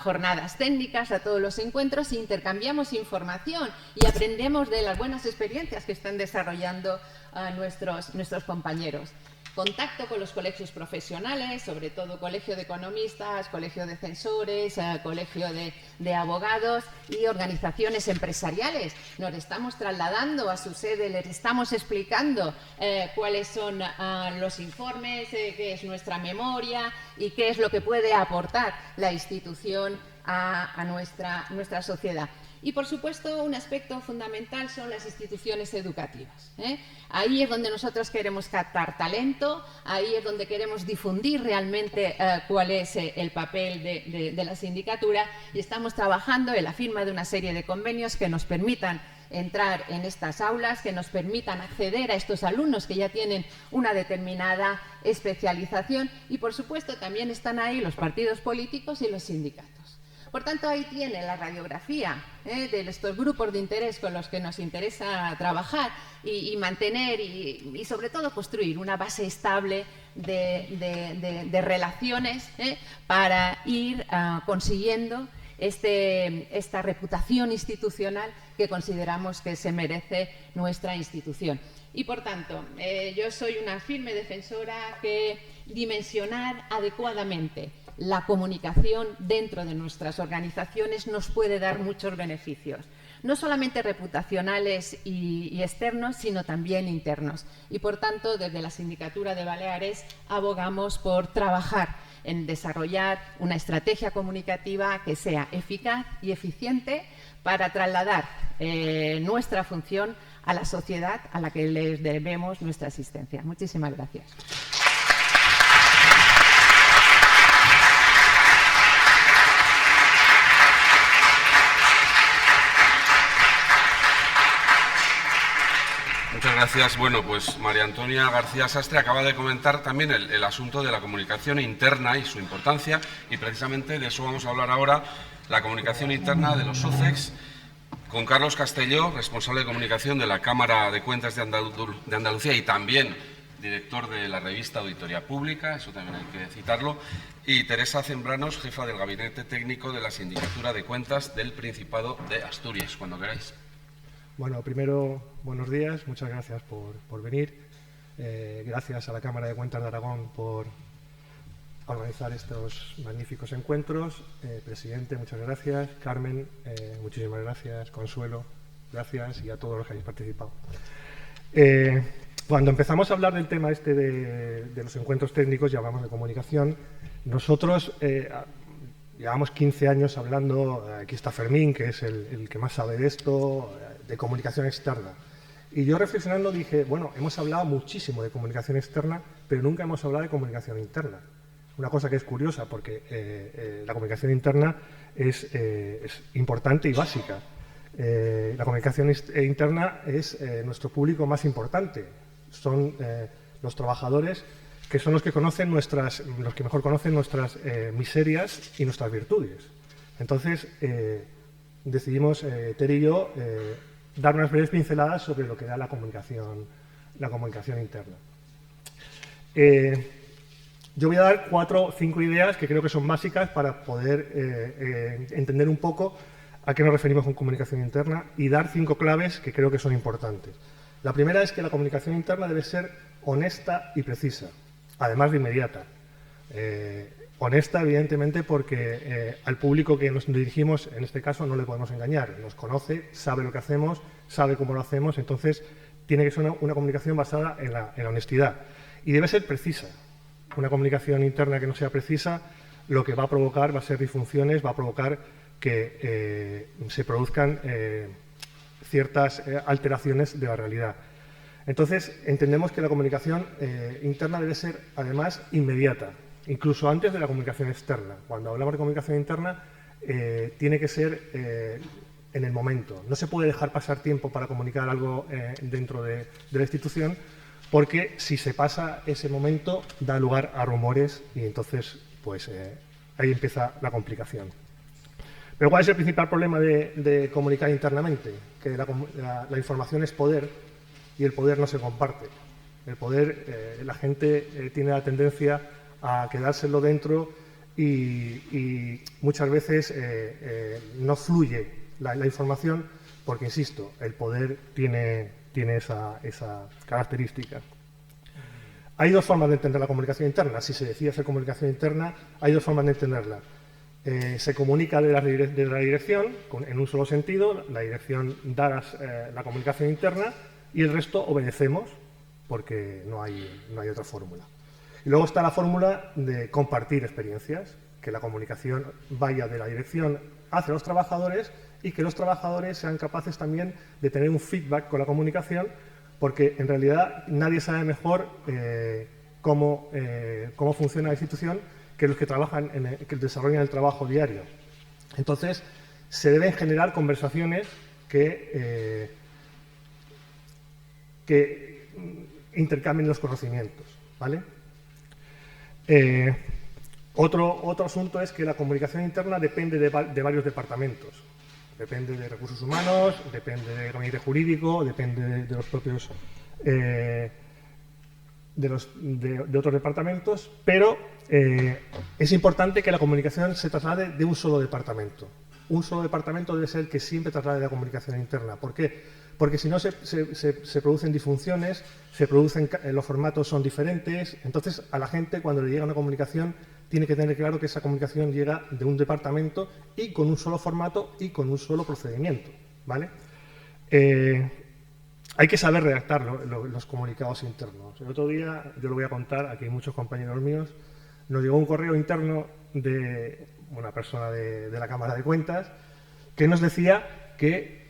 jornadas técnicas, a todos los encuentros, e intercambiamos información y aprendemos de las buenas experiencias que están desarrollando nuestros compañeros. Contacto con los colegios profesionales, sobre todo Colegio de Economistas, Colegio de Censores, Colegio de Abogados y organizaciones empresariales. Nos estamos trasladando a su sede, les estamos explicando cuáles son los informes, qué es nuestra memoria y qué es lo que puede aportar la institución a nuestra sociedad. Y, por supuesto, un aspecto fundamental son las instituciones educativas. Ahí es donde nosotros queremos captar talento, ahí es donde queremos difundir realmente cuál es el papel de la sindicatura, y estamos trabajando en la firma de una serie de convenios que nos permitan entrar en estas aulas, que nos permitan acceder a estos alumnos que ya tienen una determinada especialización, y, por supuesto, también están ahí los partidos políticos y los sindicatos. Por tanto, ahí tiene la radiografía de estos grupos de interés con los que nos interesa trabajar y mantener y sobre todo construir una base estable de relaciones para ir consiguiendo esta reputación institucional que consideramos que se merece nuestra institución. Y, por tanto, yo soy una firme defensora que dimensionar adecuadamente la comunicación dentro de nuestras organizaciones nos puede dar muchos beneficios, no solamente reputacionales y externos, sino también internos. Y, por tanto, desde la Sindicatura de Baleares abogamos por trabajar en desarrollar una estrategia comunicativa que sea eficaz y eficiente para trasladar nuestra función a la sociedad a la que les debemos nuestra asistencia. Muchísimas gracias. Muchas gracias. Bueno, pues María Antonia García Sastre acaba de comentar también el asunto de la comunicación interna y su importancia, y precisamente de eso vamos a hablar ahora, la comunicación interna de los SOCEX, con Carlos Castelló, responsable de comunicación de la Cámara de Cuentas de Andalucía y también director de la revista Auditoría Pública, eso también hay que citarlo, y Teresa Zembranos, jefa del Gabinete Técnico de la Sindicatura de Cuentas del Principado de Asturias. Cuando queráis. Bueno, primero, buenos días, muchas gracias por venir. Gracias a la Cámara de Cuentas de Aragón por organizar estos magníficos encuentros. Presidente, muchas gracias. Carmen, muchísimas gracias. Consuelo, gracias, y a todos los que habéis participado. Cuando empezamos a hablar del tema este de los encuentros técnicos y hablamos de comunicación, nosotros llevamos 15 años hablando, aquí está Fermín, que es el que más sabe de esto, de comunicación externa. Y yo reflexionando dije, bueno, hemos hablado muchísimo de comunicación externa, pero nunca hemos hablado de comunicación interna. Una cosa que es curiosa, porque la comunicación interna es importante y básica. La comunicación interna es nuestro público más importante. Son los trabajadores que son los que mejor conocen nuestras miserias y nuestras virtudes. Entonces, decidimos, Ter y yo, dar unas breves pinceladas sobre lo que da la comunicación interna. Yo voy a dar 4 o 5 ideas que creo que son básicas para poder entender un poco a qué nos referimos con comunicación interna y dar 5 claves que creo que son importantes. La primera es que la comunicación interna debe ser honesta y precisa, además de inmediata. Honesta, evidentemente, porque al público que nos dirigimos, en este caso, no le podemos engañar. Nos conoce, sabe lo que hacemos, sabe cómo lo hacemos, entonces tiene que ser una comunicación basada en la honestidad. Y debe ser precisa. Una comunicación interna que no sea precisa, lo que va a provocar va a ser disfunciones, va a provocar que se produzcan ciertas alteraciones de la realidad. Entonces, entendemos que la comunicación interna debe ser, además, inmediata, incluso antes de la comunicación externa. Cuando hablamos de comunicación interna, tiene que ser en el momento. No se puede dejar pasar tiempo para comunicar algo dentro de la institución, porque si se pasa ese momento da lugar a rumores y entonces pues ahí empieza la complicación. Pero ¿cuál es el principal problema de comunicar internamente? Que la información es poder y el poder no se comparte. El poder, la gente tiene la tendencia a quedárselo dentro y muchas veces no fluye la información porque, insisto, el poder tiene esa característica. Hay 2 formas de entender la comunicación interna. Si se decide hacer comunicación interna, hay 2 formas de entenderla. Se comunica de la dirección en un solo sentido, la dirección da la comunicación interna y el resto obedecemos porque no hay otra fórmula. Y luego está la fórmula de compartir experiencias, que la comunicación vaya de la dirección hacia los trabajadores y que los trabajadores sean capaces también de tener un feedback con la comunicación, porque en realidad nadie sabe mejor cómo funciona la institución que los que trabajan, que desarrollan el trabajo diario. Entonces, se deben generar conversaciones que intercambien los conocimientos, ¿vale? Otro asunto es que la comunicación interna depende de varios departamentos. Depende de recursos humanos, depende de gabinete jurídico, depende de los propios de otros departamentos, pero es importante que la comunicación se traslade de un solo departamento. un solo departamento debe ser el que siempre traslade la comunicación interna. ¿Por qué? Porque si no se producen disfunciones, los formatos son diferentes, entonces a la gente cuando le llega una comunicación tiene que tener claro que esa comunicación llega de un departamento y con un solo formato y con un solo procedimiento, ¿vale? Hay que saber redactar los comunicados internos. El otro día, yo lo voy a contar, aquí hay muchos compañeros míos, nos llegó un correo interno de una persona de la Cámara de Cuentas que nos decía que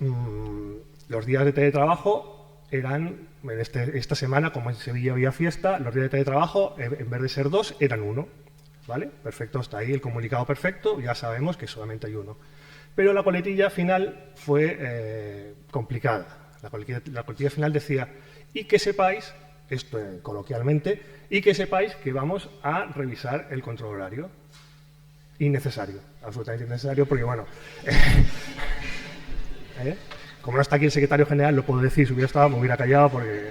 los días de teletrabajo eran, esta semana, como en Sevilla había fiesta, los días de teletrabajo, en vez de ser 2, eran 1. ¿Vale? Perfecto, está ahí el comunicado perfecto, ya sabemos que solamente hay 1. Pero la coletilla final fue complicada. La coletilla final decía, y que sepáis, esto coloquialmente, y que sepáis que vamos a revisar el control horario. Innecesario, absolutamente innecesario, porque bueno, como no está aquí el secretario general, lo puedo decir, si hubiera estado me hubiera callado, porque,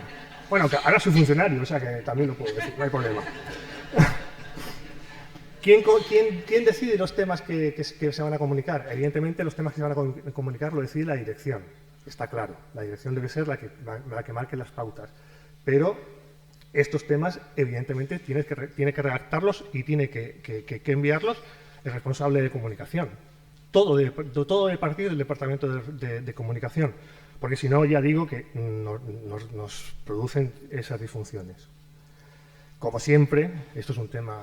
bueno, ahora soy funcionario, o sea que también lo puedo decir, no hay problema. ¿Quién decide los temas que se van a comunicar? Evidentemente, los temas que se van a comunicar lo decide la dirección. Está claro, la dirección debe ser la que marque las pautas. Pero estos temas, evidentemente, tiene que redactarlos y tiene que enviarlos el responsable de comunicación. Todo debe partir del departamento de comunicación, porque si no, ya digo que nos producen esas disfunciones. Como siempre, esto es un tema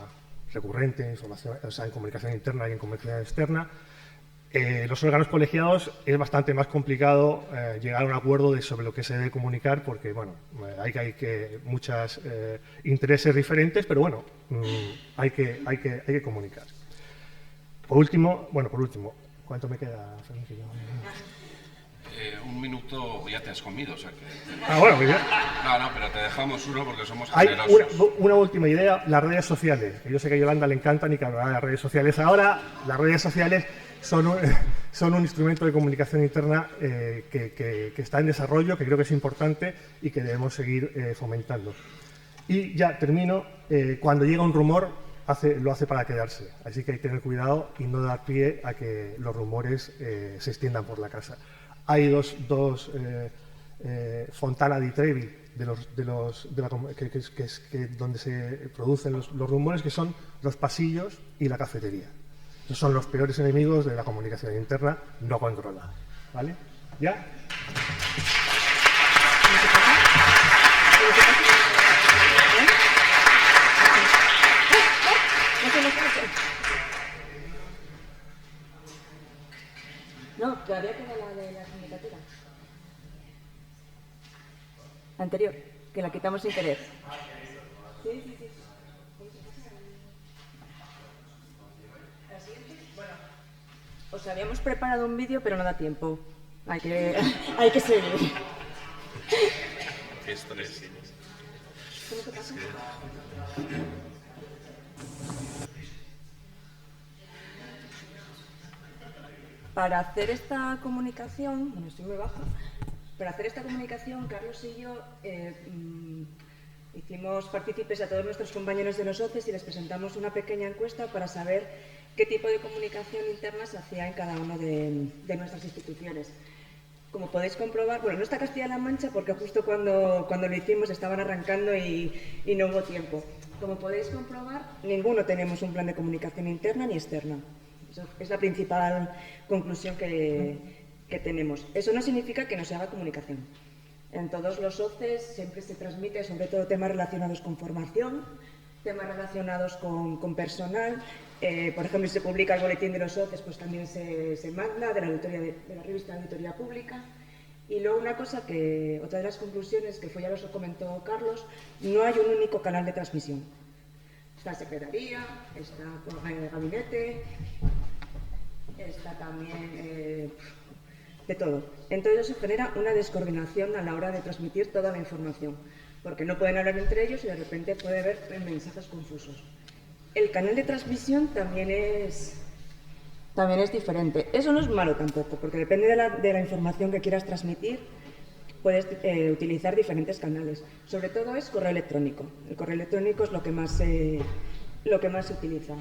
recurrente, en comunicación interna y en comunicación externa. Los órganos colegiados es bastante más complicado llegar a un acuerdo sobre lo que se debe comunicar, porque bueno, hay muchos intereses diferentes, pero bueno, hay que comunicar. Por último, ¿cuánto me queda, Fernando? 1 minuto ya te has comido, o sea que... Bueno, muy bien. No, pero te dejamos uno porque somos Hay generosos. una última idea, las redes sociales. Que yo sé que a Yolanda le encantan y que hablará de las redes sociales. Ahora, las redes sociales son un instrumento de comunicación interna que está en desarrollo, que creo que es importante y que debemos seguir fomentando. Y ya termino. Cuando llega un rumor, lo hace para quedarse. Así que hay que tener cuidado y no dar pie a que los rumores se extiendan por la casa. Hay dos Fontana di Trevi donde se producen los rumores, que son los pasillos y la cafetería. Esos son los peores enemigos de la comunicación interna no controlada. ¿Vale? ¿Ya? No, todavía queda la de la sindicatura. Anterior, que la quitamos sin querer. Sí. Os habíamos preparado un vídeo, pero no da tiempo. Hay que seguir. Qué estrés. ¿Cómo te pasa? Para hacer esta comunicación, bueno, estoy muy baja, para hacer esta comunicación, Carlos y yo hicimos partícipes a todos nuestros compañeros de los OCEs y les presentamos una pequeña encuesta para saber qué tipo de comunicación interna se hacía en cada una de nuestras instituciones. Como podéis comprobar, bueno, no está Castilla-La Mancha porque justo cuando lo hicimos estaban arrancando y no hubo tiempo. Como podéis comprobar, ninguno tenemos un plan de comunicación interna ni externa. Eso es la principal conclusión que tenemos. Eso no significa que no se haga comunicación. En todos los OCEs siempre se transmite sobre todo temas relacionados con formación, temas relacionados con personal. Por ejemplo, si se publica el boletín de los OCEs, pues también se manda de la revista de Auditoría Pública. Y luego una cosa otra de las conclusiones, que fue ya lo comentó Carlos, no hay un único canal de transmisión. Está secretaría, está gabinete, está también de todo. Entonces eso genera una descoordinación a la hora de transmitir toda la información, porque no pueden hablar entre ellos y de repente puede haber mensajes confusos. El canal de transmisión también es diferente. Eso no es malo tampoco, porque depende de la información que quieras transmitir, puedes utilizar diferentes canales. Sobre todo es correo electrónico. El correo electrónico es lo que más se utiliza.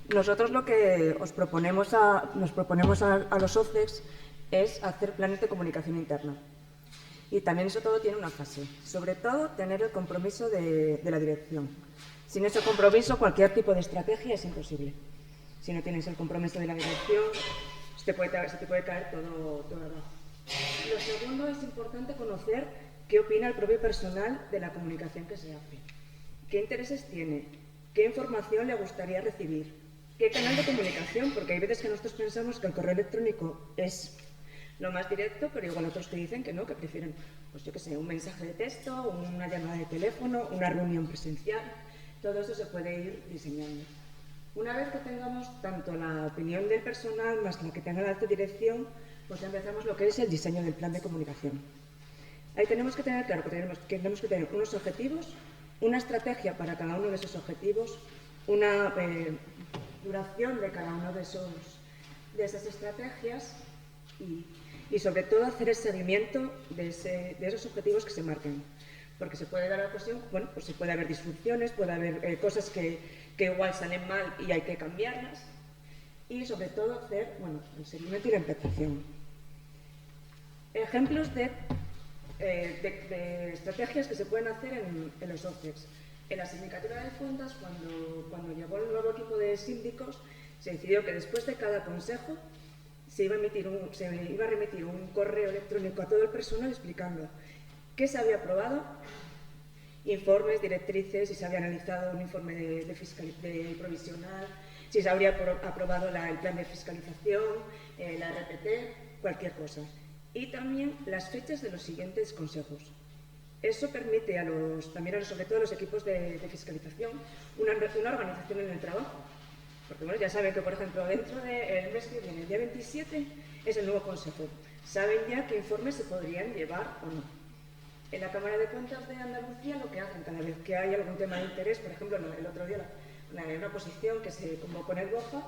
Nosotros lo que nos proponemos a los OCEX es hacer planes de comunicación interna. Y también eso todo tiene una fase. Sobre todo, tener el compromiso de la dirección. Sin ese compromiso, cualquier tipo de estrategia es imposible. Si no tienes el compromiso de la dirección, se te puede caer todo abajo. Lo segundo, es importante conocer qué opina el propio personal de la comunicación que se hace. ¿Qué intereses tiene? ¿Qué información le gustaría recibir? ¿Qué canal de comunicación? Porque hay veces que nosotros pensamos que el correo electrónico es lo más directo, pero igual otros te dicen que no, que prefieren, pues yo qué sé, un mensaje de texto, una llamada de teléfono, una reunión presencial. Todo eso se puede ir diseñando. Una vez que tengamos tanto la opinión del personal más la que tenga la alta dirección, pues ya empezamos lo que es el diseño del plan de comunicación. Ahí tenemos que tener claro que tenemos que tener unos objetivos, una estrategia para cada uno de esos objetivos, una duración de cada uno de esas estrategias y sobre todo hacer el seguimiento de esos objetivos que se marquen. Porque se puede dar la ocasión, bueno, pues se puede haber disfunciones, puede haber cosas que igual salen mal y hay que cambiarlas. Y sobre todo hacer, bueno, el seguimiento y la implementación. Ejemplos de estrategias que se pueden hacer en los OCEX. En la sindicatura de cuentas, cuando llegó el nuevo equipo de síndicos, se decidió que después de cada consejo se iba a remitir un correo electrónico a todo el personal explicando qué se había aprobado, informes, directrices, si se había analizado un informe de provisional, si se habría aprobado el plan de fiscalización, la RPT, cualquier cosa. Y también las fechas de los siguientes consejos. Eso permite sobre todo a los equipos de fiscalización, una organización en el trabajo. Porque bueno, ya saben que, por ejemplo, dentro del mes que viene, el día 27, es el nuevo consejo. Saben ya qué informes se podrían llevar o no. En la Cámara de Cuentas de Andalucía lo que hacen cada vez que hay algún tema de interés, por ejemplo, el otro día una oposición que se convocó en el BOJA,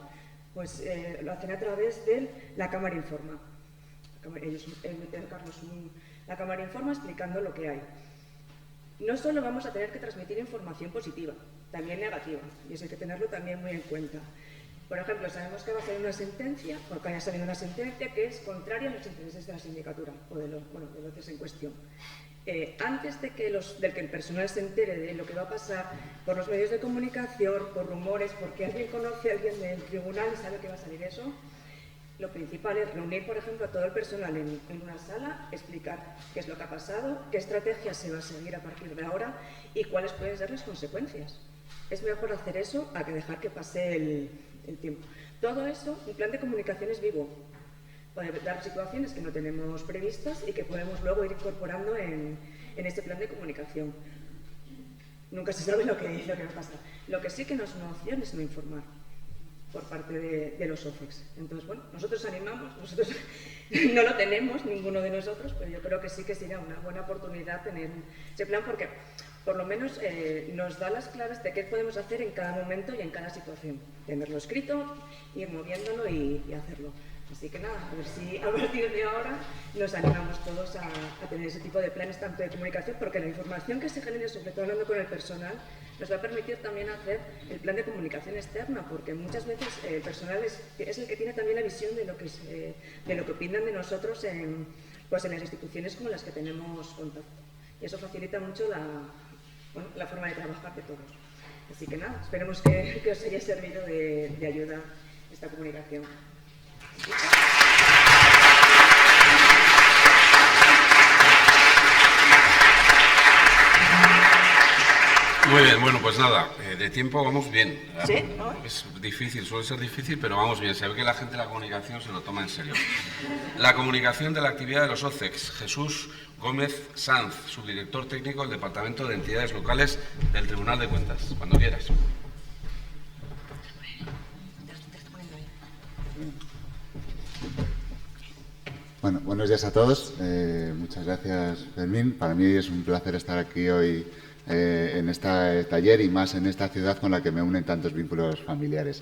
pues lo hacen a través de la Cámara Informa. Ellos emiten, Carlos, la Cámara Informa explicando lo que hay. No solo vamos a tener que transmitir información positiva, también negativa, y eso hay que tenerlo también muy en cuenta. Por ejemplo, sabemos que va a salir una sentencia, o que haya salido una sentencia que es contraria a los intereses de la sindicatura, o de los en cuestión. Antes del que el personal se entere de lo que va a pasar por los medios de comunicación, por rumores, porque alguien conoce a alguien del tribunal y sabe que va a salir eso, lo principal es reunir, por ejemplo, a todo el personal en una sala, explicar qué es lo que ha pasado, qué estrategia se va a seguir a partir de ahora y cuáles pueden ser las consecuencias. Es mejor hacer eso a que dejar que pase el tiempo. Todo eso, un plan de comunicación es vivo. Puede dar situaciones que no tenemos previstas y que podemos luego ir incorporando en este plan de comunicación. Nunca se sabe lo que va a pasar. Lo que sí que no es una opción es no informar por parte de los OCEX. Entonces, bueno, nosotros animamos, nosotros no lo tenemos, ninguno de nosotros, pero yo creo que sí que sería una buena oportunidad tener ese plan porque por lo menos nos da las claves de qué podemos hacer en cada momento y en cada situación. Tenerlo escrito, ir moviéndolo y hacerlo. Así que nada, a ver si a partir de ahora nos animamos todos a tener ese tipo de planes tanto de comunicación, porque la información que se genere, sobre todo hablando con el personal, nos va a permitir también hacer el plan de comunicación externa, porque muchas veces el personal es el que tiene también la visión de lo que opinan de nosotros en las instituciones con las que tenemos contacto. Y eso facilita mucho la forma de trabajar de todos. Así que nada, esperemos que os haya servido de ayuda esta comunicación. Muy bien, bueno, pues nada, de tiempo vamos bien. ¿Sí? ¿No? Es difícil, suele ser difícil, pero vamos bien. Se ve que la gente de la comunicación se lo toma en serio. La comunicación de la actividad de los OCEX. Jesús Gómez Sanz, subdirector técnico del Departamento de Entidades Locales del Tribunal de Cuentas. Cuando quieras. Bueno, buenos días a todos. Muchas gracias, Fermín. Para mí es un placer estar aquí hoy en este taller y más en esta ciudad con la que me unen tantos vínculos familiares.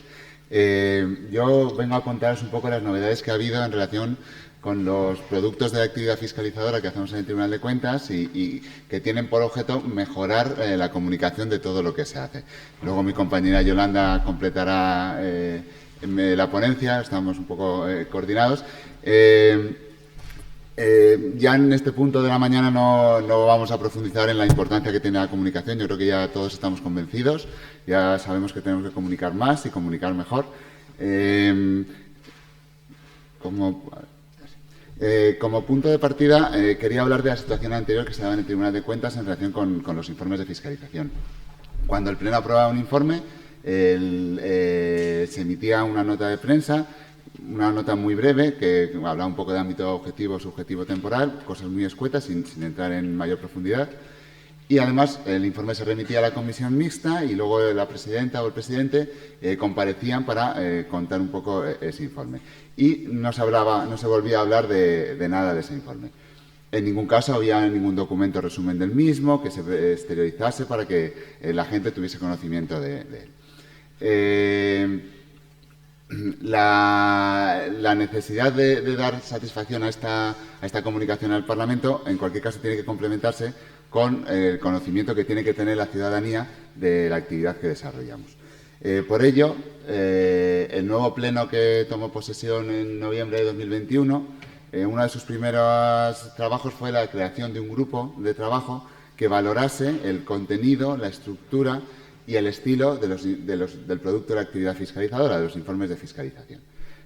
Yo vengo a contaros un poco las novedades que ha habido en relación con los productos de la actividad fiscalizadora que hacemos en el Tribunal de Cuentas y que tienen por objeto mejorar la comunicación de todo lo que se hace. Luego mi compañera Yolanda completará la ponencia, estamos un poco coordinados. Ya en este punto de la mañana no vamos a profundizar en la importancia que tiene la comunicación. Yo creo que ya todos estamos convencidos, ya sabemos que tenemos que comunicar más y comunicar mejor. Como punto de partida, quería hablar de la situación anterior que se daba en el Tribunal de Cuentas en relación con los informes de fiscalización. Cuando el Pleno aprobaba un informe, se emitía una nota de prensa, una nota muy breve que hablaba un poco de ámbito objetivo, subjetivo, temporal, cosas muy escuetas, sin entrar en mayor profundidad. Y además el informe se remitía a la comisión mixta y luego la presidenta o el presidente comparecían para contar un poco ese informe. Y no se volvía a hablar de nada de ese informe. En ningún caso había ningún documento resumen del mismo que se exteriorizase para que la gente tuviese conocimiento de él. La necesidad de dar satisfacción a esta comunicación al Parlamento, en cualquier caso, tiene que complementarse con el conocimiento que tiene que tener la ciudadanía de la actividad que desarrollamos. Por ello, el nuevo Pleno que tomó posesión en noviembre de 2021, uno de sus primeros trabajos fue la creación de un grupo de trabajo que valorase el contenido, la estructura y el estilo del producto de la actividad fiscalizadora, de los informes de fiscalización.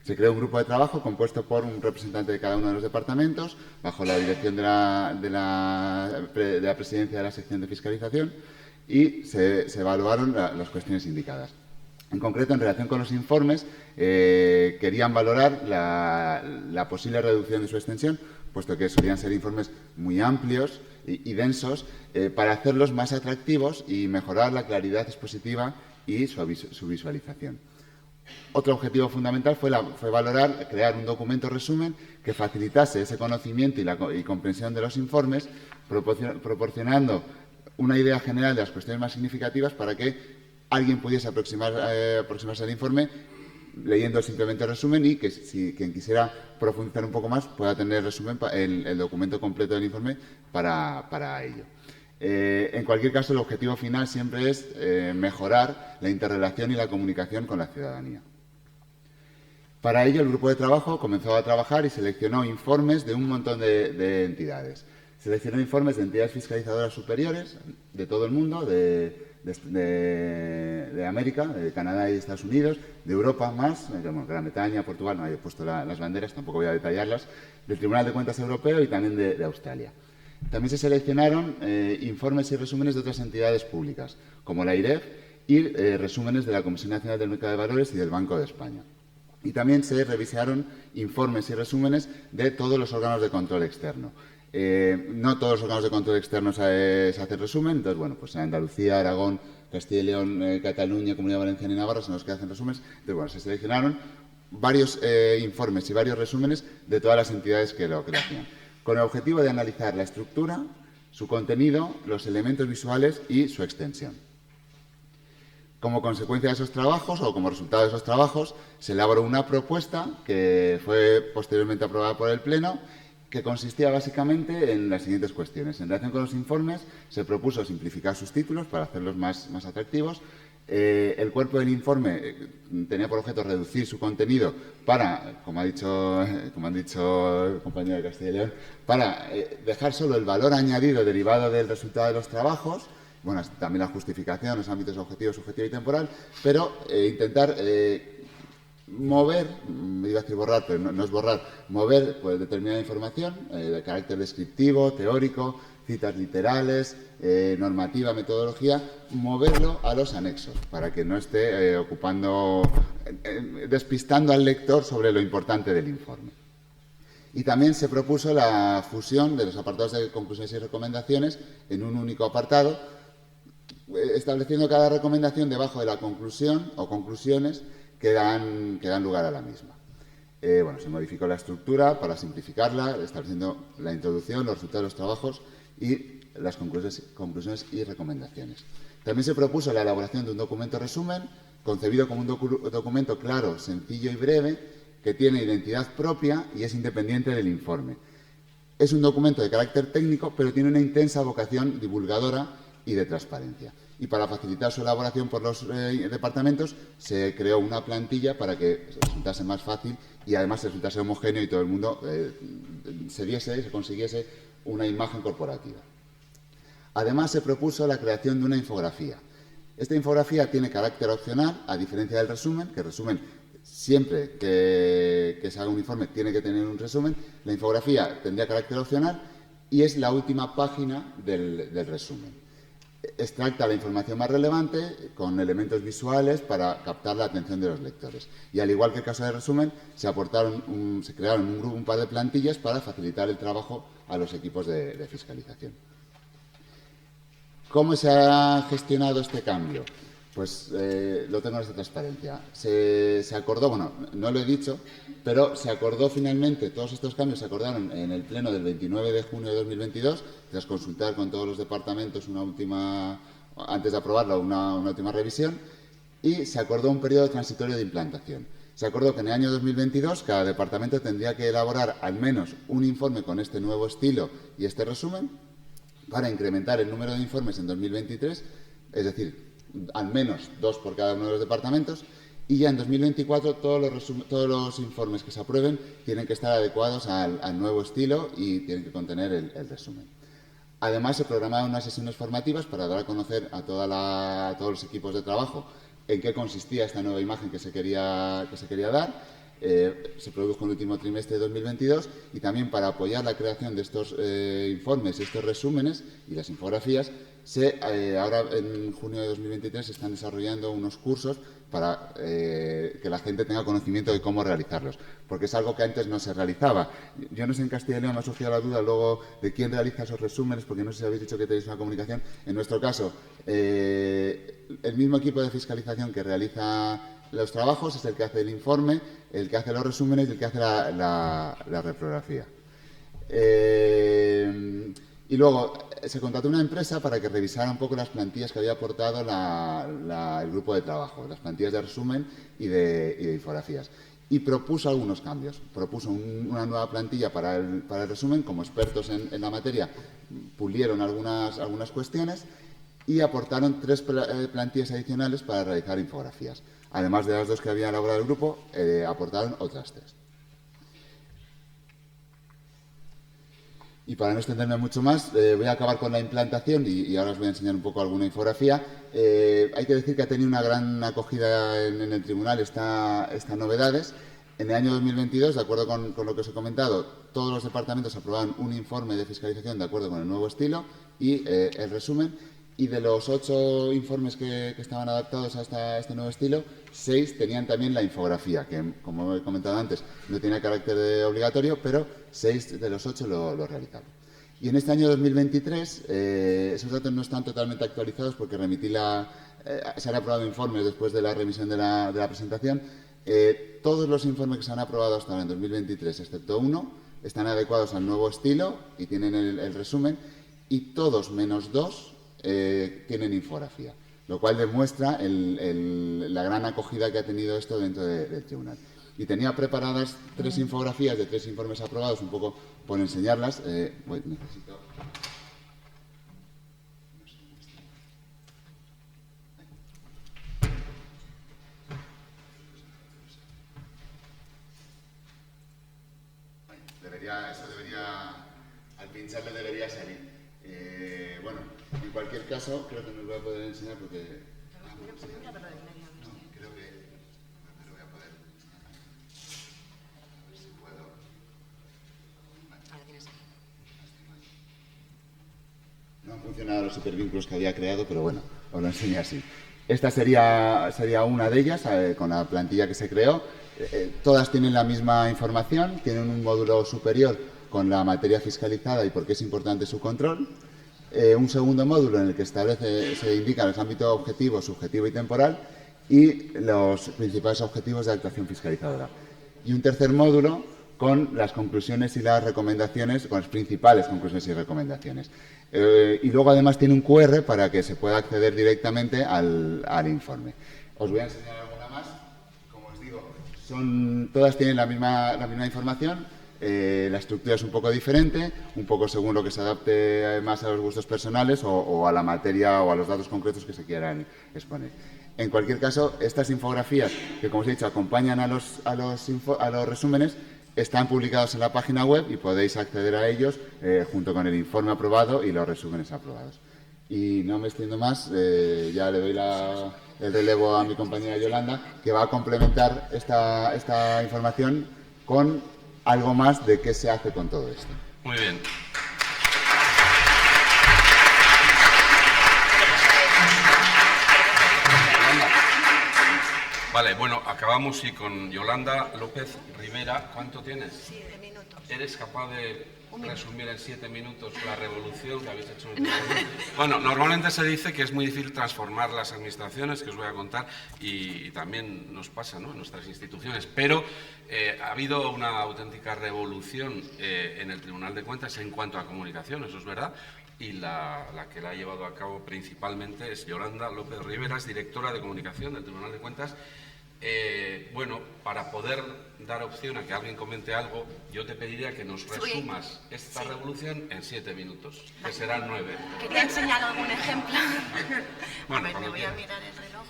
Se creó un grupo de trabajo compuesto por un representante de cada uno de los departamentos, bajo la dirección de la presidencia de la sección de fiscalización, y se evaluaron las cuestiones indicadas. En concreto, en relación con los informes, querían valorar la posible reducción de su extensión, puesto que solían ser informes muy amplios y densos, para hacerlos más atractivos y mejorar la claridad expositiva y su visualización. Otro objetivo fundamental fue crear un documento resumen que facilitase ese conocimiento y comprensión de los informes, proporcionando una idea general de las cuestiones más significativas para que alguien pudiese aproximarse al informe leyendo simplemente el resumen y que si quien quisiera profundizar un poco más pueda tener el documento completo del informe para ello. En cualquier caso, el objetivo final siempre es mejorar la interrelación y la comunicación con la ciudadanía. Para ello, el grupo de trabajo comenzó a trabajar y seleccionó informes de un montón de entidades. Seleccionó informes de entidades fiscalizadoras superiores de todo el mundo, de América, de Canadá y Estados Unidos, de Europa más, Gran Bretaña, Portugal, no he puesto las banderas, tampoco voy a detallarlas, del Tribunal de Cuentas Europeo y también de Australia. También se seleccionaron informes y resúmenes de otras entidades públicas, como la IREF, y resúmenes de la Comisión Nacional del Mercado de Valores y del Banco de España. Y también se revisaron informes y resúmenes de todos los órganos de control externo. No todos los órganos de control externo se hacen resumen, entonces, bueno, pues en Andalucía, Aragón, Castilla y León, Cataluña, Comunidad Valenciana y Navarra son los que hacen resúmenes. Entonces, bueno, se seleccionaron varios informes y varios resúmenes de todas las entidades que lo hacían, con el objetivo de analizar la estructura, su contenido, los elementos visuales y su extensión. Como consecuencia de esos trabajos, o como resultado de esos trabajos, se elaboró una propuesta que fue posteriormente aprobada por el Pleno, que consistía básicamente en las siguientes cuestiones. En relación con los informes, se propuso simplificar sus títulos para hacerlos más atractivos. El cuerpo del informe tenía por objeto reducir su contenido para, como han dicho el compañero de Castilla y León, para dejar solo el valor añadido derivado del resultado de los trabajos, bueno, también la justificación, los ámbitos objetivo, subjetivo y temporal, pero intentar mover, iba a decir borrar, pero no es borrar, mover pues, determinada información de carácter descriptivo, teórico, citas literales, normativa, metodología, moverlo a los anexos para que no esté despistando al lector sobre lo importante del informe. Y también se propuso la fusión de los apartados de conclusiones y recomendaciones en un único apartado, estableciendo cada recomendación debajo de la conclusión o conclusiones que dan lugar a la misma. Bueno, se modificó la estructura para simplificarla, estableciendo la introducción, los resultados de los trabajos y las conclusiones y recomendaciones. También se propuso la elaboración de un documento resumen, concebido como un documento claro, sencillo y breve, que tiene identidad propia y es independiente del informe. Es un documento de carácter técnico, pero tiene una intensa vocación divulgadora y de transparencia. Y para facilitar su elaboración por los departamentos, se creó una plantilla para que resultase más fácil y además resultase homogéneo y todo el mundo se consiguiese una imagen corporativa. Además, se propuso la creación de una infografía. Esta infografía tiene carácter opcional, a diferencia del resumen, que el resumen, siempre que se haga un informe, tiene que tener un resumen. La infografía tendría carácter opcional y es la última página del resumen. Extracta la información más relevante con elementos visuales para captar la atención de los lectores. Y al igual que el caso del resumen, se crearon un par de plantillas para facilitar el trabajo a los equipos de fiscalización. ¿Cómo se ha gestionado este cambio? Pues lo tengo en esta transparencia. Se acordó, bueno, no lo he dicho, pero se acordó finalmente, todos estos cambios se acordaron en el pleno del 29 de junio de 2022, tras consultar con todos los departamentos antes de aprobarlo, una última revisión, y se acordó un periodo transitorio de implantación. Se acordó que en el año 2022 cada departamento tendría que elaborar al menos un informe con este nuevo estilo y este resumen para incrementar el número de informes en 2023, es decir, al menos 2 por cada uno de los departamentos, y ya en 2024 todos los informes que se aprueben tienen que estar adecuados al nuevo estilo y tienen que contener el resumen. Además, se programaron unas sesiones formativas para dar a conocer a todos los equipos de trabajo en qué consistía esta nueva imagen que se quería dar. Se produjo en el último trimestre de 2022 y también para apoyar la creación de estos informes, estos resúmenes y las infografías, ahora en junio de 2023 se están desarrollando unos cursos para que la gente tenga conocimiento de cómo realizarlos, porque es algo que antes no se realizaba. Yo no sé, en Castilla y León me ha surgido la duda luego de quién realiza esos resúmenes, porque no sé si habéis dicho que tenéis una comunicación. En nuestro caso, el mismo equipo de fiscalización que realiza los trabajos es el que hace el informe, el que hace los resúmenes y el que hace la reprografía. Y luego se contrató una empresa para que revisara un poco las plantillas que había aportado el grupo de trabajo, las plantillas de resumen y de infografías. Y propuso algunos cambios. Propuso una nueva plantilla para el resumen. Como expertos en la materia, pulieron algunas cuestiones y aportaron 3 plantillas adicionales para realizar infografías. Además de las 2 que había elaborado el grupo, aportaron otras 3. Y para no extenderme mucho más, voy a acabar con la implantación y ahora os voy a enseñar un poco alguna infografía. Hay que decir que ha tenido una gran acogida en el tribunal estas novedades. En el año 2022, de acuerdo con lo que os he comentado, todos los departamentos aprobaron un informe de fiscalización de acuerdo con el nuevo estilo y el resumen. Y de los 8 informes que estaban adaptados a este nuevo estilo, 6 tenían también la infografía, que, como he comentado antes, no tenía carácter obligatorio, pero 6 de los 8 lo realizaron. Y en este año 2023, esos datos no están totalmente actualizados porque se han aprobado informes después de la remisión de la presentación. Todos los informes que se han aprobado hasta ahora en 2023, excepto uno, están adecuados al nuevo estilo y tienen el resumen, y todos menos 2 tienen infografía, lo cual demuestra la gran acogida que ha tenido esto dentro del tribunal. Y tenía preparadas 3 infografías de 3 informes aprobados, un poco por enseñarlas. Necesito... al pincharle debería salir. Bueno, en cualquier caso, creo que no lo voy a poder enseñar porque... No, creo que no lo voy a poder enseñar. A ver si puedo... No han funcionado los supervínculos que había creado, pero bueno, os lo enseño así. Esta sería una de ellas, con la plantilla que se creó. Todas tienen la misma información, tienen un módulo superior con la materia fiscalizada y por qué es importante su control. Un segundo módulo en el que se indican los ámbitos objetivo, subjetivo y temporal y los principales objetivos de actuación fiscalizadora. Y un tercer módulo con las conclusiones y las recomendaciones, con las principales conclusiones y recomendaciones. Y luego además tiene un QR para que se pueda acceder directamente al informe. Os voy a enseñar alguna más. Como os digo, todas tienen la misma información. La estructura es un poco diferente, un poco según lo que se adapte además a los gustos personales o a la materia o a los datos concretos que se quieran exponer. En cualquier caso, estas infografías que, como os he dicho, acompañan a los resúmenes, están publicados en la página web y podéis acceder a ellos junto con el informe aprobado y los resúmenes aprobados. Y no me extiendo más, ya le doy el relevo a mi compañera Yolanda, que va a complementar esta información con algo más de qué se hace con todo esto. Muy bien. Vale, bueno, acabamos y con Yolanda López Rivera. ¿Cuánto tienes? Sí, de minutos. ¿Eres capaz de resumir en 7 minutos la revolución que habéis hecho en el Tribunal? Bueno, normalmente se dice que es muy difícil transformar las administraciones, que os voy a contar, y también nos pasa, ¿no?, en nuestras instituciones, pero ha habido una auténtica revolución en el Tribunal de Cuentas en cuanto a comunicación, eso es verdad, y la que la ha llevado a cabo principalmente es Yolanda López Rivera, es directora de comunicación del Tribunal de Cuentas. Bueno, para poder dar opción a que alguien comente algo, yo te pediría que nos resumas esta revolución en 7 minutos, que serán 9. Quería enseñar algún ejemplo. Bueno, a ver, me voy a mirar el reloj.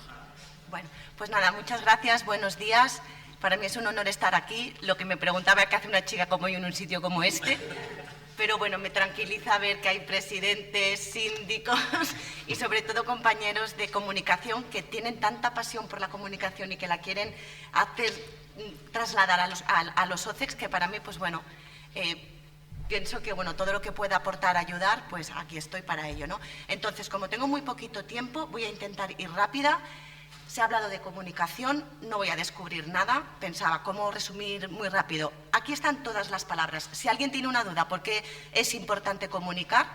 Bueno, pues nada, muchas gracias, buenos días. Para mí es un honor estar aquí. Lo que me preguntaba qué hace una chica como yo en un sitio como este. Pero bueno, me tranquiliza ver que hay presidentes, síndicos y sobre todo compañeros de comunicación que tienen tanta pasión por la comunicación y que la quieren hacer trasladar a los OCEX, que para mí, pues bueno, pienso que bueno, todo lo que pueda aportar, ayudar, pues aquí estoy para ello, ¿no? Entonces, como tengo muy poquito tiempo, voy a intentar ir rápida. Se ha hablado de comunicación, no voy a descubrir nada. Pensaba, ¿cómo resumir muy rápido? Aquí están todas las palabras. Si alguien tiene una duda por qué es importante comunicar,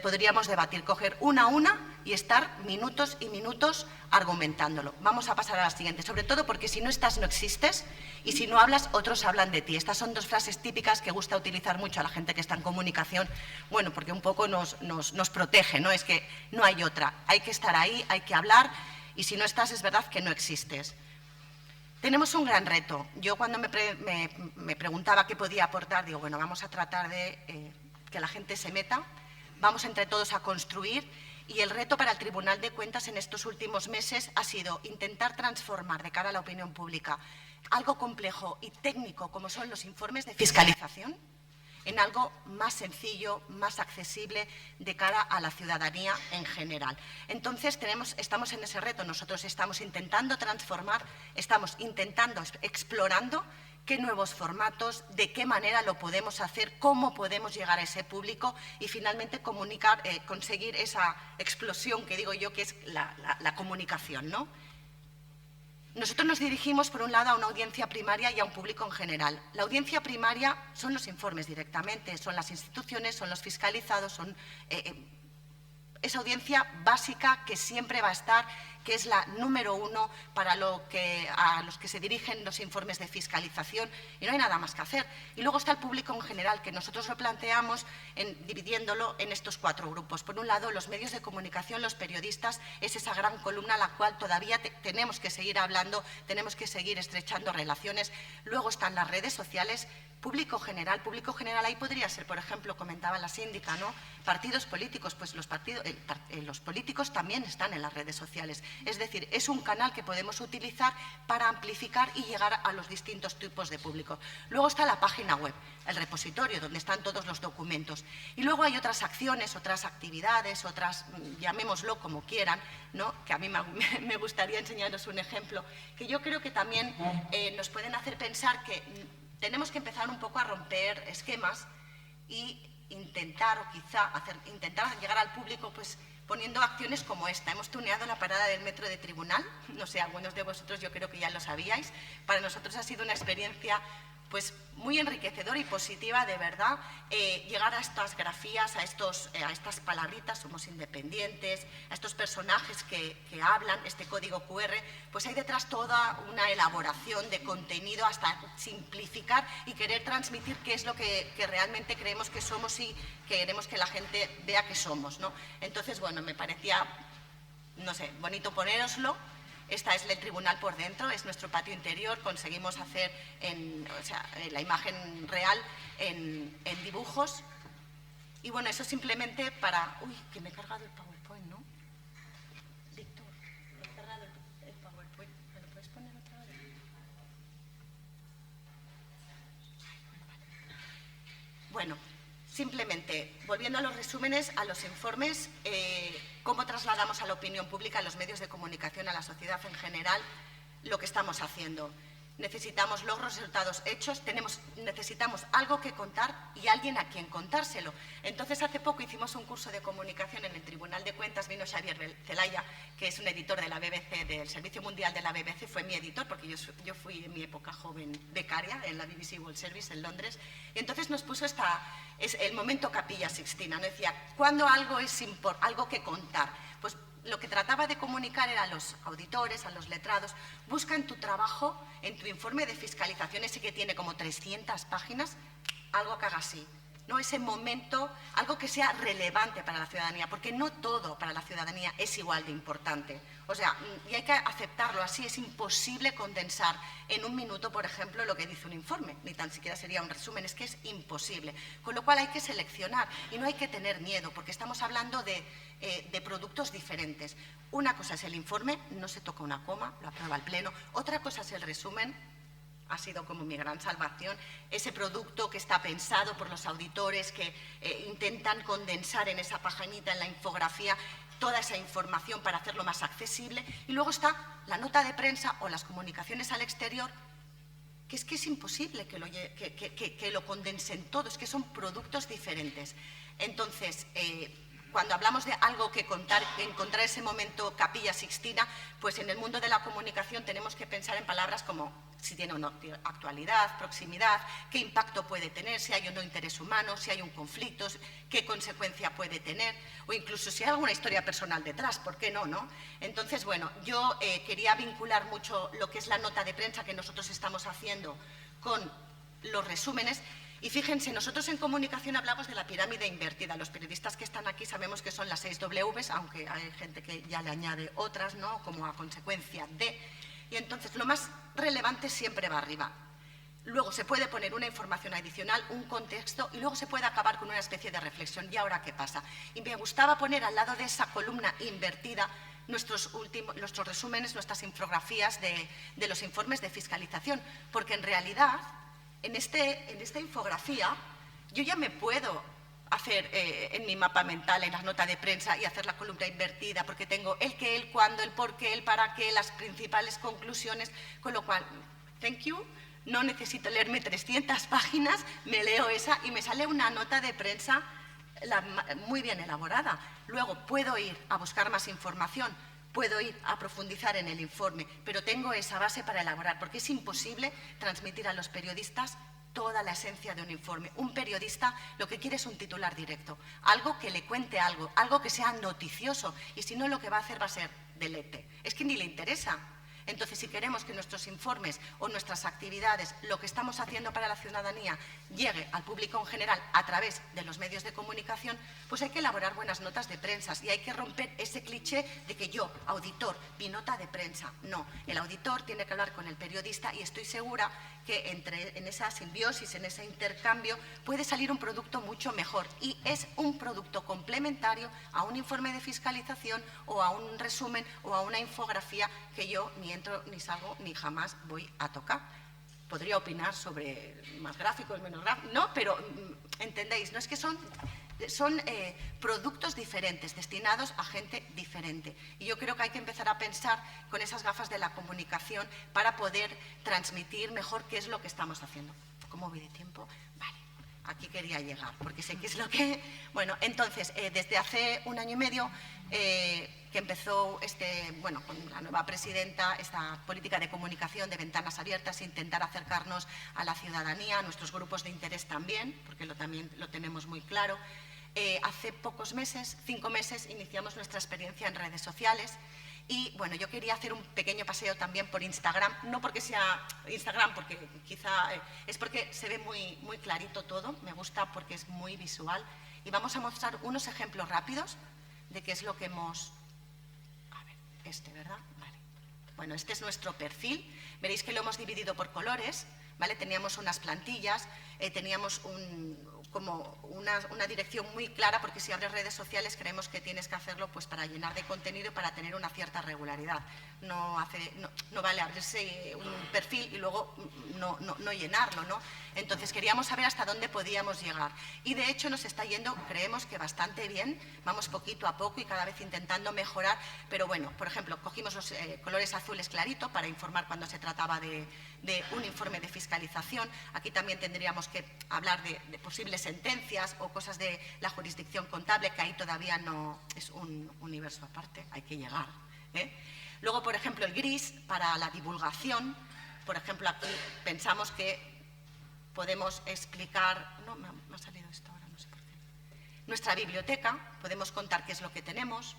podríamos debatir, coger una a una y estar minutos y minutos argumentándolo. Vamos a pasar a la siguiente, sobre todo porque si no estás, no existes, y si no hablas, otros hablan de ti. Estas son 2 frases típicas que gusta utilizar mucho a la gente que está en comunicación, bueno, porque un poco nos protege, ¿no? Es que no hay otra. Hay que estar ahí, hay que hablar. Y si no estás, es verdad que no existes. Tenemos un gran reto. Yo cuando me preguntaba qué podía aportar, digo, bueno, vamos a tratar de que la gente se meta, vamos entre todos a construir, y el reto para el Tribunal de Cuentas en estos últimos meses ha sido intentar transformar de cara a la opinión pública algo complejo y técnico como son los informes de fiscalización en algo más sencillo, más accesible de cara a la ciudadanía en general. Entonces, estamos en ese reto. Nosotros estamos intentando transformar, estamos explorando qué nuevos formatos, de qué manera lo podemos hacer, cómo podemos llegar a ese público y finalmente conseguir esa explosión que digo yo que es la comunicación, ¿no? Nosotros nos dirigimos, por un lado, a una audiencia primaria y a un público en general. La audiencia primaria son los informes directamente, son las instituciones, son los fiscalizados, son esa audiencia básica que siempre va a estar, que es la número 1 para a los que se dirigen los informes de fiscalización, y no hay nada más que hacer. Y luego está el público en general, que nosotros lo planteamos dividiéndolo en estos 4 grupos. Por un lado, los medios de comunicación, los periodistas, es esa gran columna a la cual todavía tenemos que seguir hablando, tenemos que seguir estrechando relaciones. Luego están las redes sociales, público general ahí podría ser, por ejemplo, comentaba la síndica, ¿no? Partidos políticos, pues los políticos también están en las redes sociales. Es decir, es un canal que podemos utilizar para amplificar y llegar a los distintos tipos de público. Luego está la página web, el repositorio, donde están todos los documentos. Y luego hay otras acciones, otras actividades, otras, llamémoslo como quieran, ¿no? Que a mí me gustaría enseñaros un ejemplo, que yo creo que también nos pueden hacer pensar que tenemos que empezar un poco a romper esquemas y intentar llegar al público, pues poniendo acciones como esta. Hemos tuneado la parada del metro de Tribunal, no sé, algunos de vosotros yo creo que ya lo sabíais. Para nosotros ha sido una experiencia pues muy enriquecedora y positiva, de verdad, llegar a estas grafías, a estas palabritas, somos independientes, a estos personajes que hablan, este código QR, pues hay detrás toda una elaboración de contenido hasta simplificar y querer transmitir qué es lo que realmente creemos que somos y queremos que la gente vea que somos, ¿no? Entonces, bueno, me parecía, no sé, bonito ponéroslo. Esta es el tribunal por dentro, es nuestro patio interior, conseguimos hacer la imagen real en dibujos. Y bueno, eso simplemente para... Uy, que me he cargado el PowerPoint, ¿no? Víctor, me he cargado el PowerPoint. ¿Me lo puedes poner otra vez? Bueno, simplemente, volviendo a los resúmenes, a los informes, cómo trasladamos a la opinión pública, a los medios de comunicación, a la sociedad en general, lo que estamos haciendo. Necesitamos logros, resultados hechos, necesitamos algo que contar y alguien a quien contárselo. Entonces, hace poco hicimos un curso de comunicación en el Tribunal de Cuentas, vino Xavier Zelaya, que es un editor de la BBC, del Servicio Mundial de la BBC, fue mi editor, porque yo fui en mi época joven becaria en la BBC World Service en Londres, y entonces nos puso el momento Capilla Sixtina, ¿no? Decía, ¿cuándo algo es algo que contar? Pues lo que trataba de comunicar era a los auditores, a los letrados, busca en tu trabajo, en tu informe de fiscalización, ese que tiene como 300 páginas, algo que haga así, ¿no? Ese momento, algo que sea relevante para la ciudadanía, porque no todo para la ciudadanía es igual de importante. O sea, y hay que aceptarlo así, es imposible condensar en un minuto, por ejemplo, lo que dice un informe, ni tan siquiera sería un resumen, es que es imposible. Con lo cual hay que seleccionar y no hay que tener miedo, porque estamos hablando de productos diferentes. Una cosa es el informe, no se toca una coma, lo aprueba el Pleno. Otra cosa es el resumen, ha sido como mi gran salvación, ese producto que está pensado por los auditores, que intentan condensar en esa paginita, en la infografía, toda esa información para hacerlo más accesible. Y luego está la nota de prensa o las comunicaciones al exterior, que es imposible que lo condensen todo, es que son productos diferentes. Entonces, cuando hablamos de algo que contar, encontrar ese momento Capilla Sixtina, pues en el mundo de la comunicación tenemos que pensar en palabras como si tiene o no actualidad, proximidad, qué impacto puede tener, si hay o no interés humano, si hay un conflicto, qué consecuencia puede tener, o incluso si hay alguna historia personal detrás, ¿por qué no? Entonces, bueno, yo quería vincular mucho lo que es la nota de prensa que nosotros estamos haciendo con los resúmenes. Y fíjense, nosotros en comunicación hablamos de la pirámide invertida. Los periodistas que están aquí sabemos que son las 6 Ws, aunque hay gente que ya le añade otras, ¿no? Como a consecuencia de. Y entonces lo más relevante siempre va arriba. Luego se puede poner una información adicional, un contexto, y luego se puede acabar con una especie de reflexión. ¿Y ahora qué pasa? Y me gustaba poner al lado de esa columna invertida nuestros resúmenes, nuestras infografías de los informes de fiscalización, porque en realidad en esta infografía yo ya me puedo hacer en mi mapa mental, en la nota de prensa, y hacer la columna invertida, porque tengo el qué, el cuándo, el por qué, el para qué, las principales conclusiones, con lo cual, thank you, no necesito leerme 300 páginas, me leo esa y me sale una nota de prensa muy bien elaborada. Luego puedo ir a buscar más información, puedo ir a profundizar en el informe, pero tengo esa base para elaborar, porque es imposible transmitir a los periodistas toda la esencia de un informe. Un periodista lo que quiere es un titular directo, algo que le cuente algo, algo que sea noticioso, y si no, lo que va a hacer va a ser delete. Es que ni le interesa. Entonces, si queremos que nuestros informes o nuestras actividades, lo que estamos haciendo para la ciudadanía, llegue al público en general a través de los medios de comunicación, pues hay que elaborar buenas notas de prensa y hay que romper ese cliché de que yo, auditor, mi nota de prensa. No, el auditor tiene que hablar con el periodista y estoy segura que en esa simbiosis, en ese intercambio, puede salir un producto mucho mejor, y es un producto complementario a un informe de fiscalización o a un resumen o a una infografía que yo ni entro ni salgo ni jamás voy a tocar. Podría opinar sobre más gráficos, menos gráficos, no, pero entendéis, no es que son productos diferentes, destinados a gente diferente. Y yo creo que hay que empezar a pensar con esas gafas de la comunicación para poder transmitir mejor qué es lo que estamos haciendo. ¿Cómo voy de tiempo? Vale, aquí quería llegar, porque sé qué es lo que... Bueno, entonces, desde hace un año y medio que empezó con la nueva presidenta esta política de comunicación de ventanas abiertas, intentar acercarnos a la ciudadanía, a nuestros grupos de interés también, porque también lo tenemos muy claro. Hace pocos meses, 5 meses, iniciamos nuestra experiencia en redes sociales. Y bueno, yo quería hacer un pequeño paseo también por Instagram, no porque sea Instagram, porque quizá es porque se ve muy, muy clarito todo, me gusta porque es muy visual. Y vamos a mostrar unos ejemplos rápidos de qué es lo que hemos... A ver, ¿verdad? Vale. Bueno, este es nuestro perfil. Veréis que lo hemos dividido por colores, ¿vale? Teníamos unas plantillas, teníamos una dirección muy clara, porque si abres redes sociales creemos que tienes que hacerlo pues para llenar de contenido y para tener una cierta regularidad. No vale abrirse un perfil y luego no llenarlo, ¿no? Entonces queríamos saber hasta dónde podíamos llegar. Y de hecho nos está yendo, creemos que bastante bien, vamos poquito a poco y cada vez intentando mejorar, pero bueno, por ejemplo, cogimos los colores azules clarito para informar cuando se trataba de un informe de fiscalización. Aquí también tendríamos que hablar de posibles sentencias o cosas de la jurisdicción contable, que ahí todavía no es un universo aparte, hay que llegar, ¿eh? Luego, por ejemplo, el gris para la divulgación. Por ejemplo, aquí pensamos que podemos explicar... No, me ha salido esto ahora, no sé por qué. Nuestra biblioteca, podemos contar qué es lo que tenemos.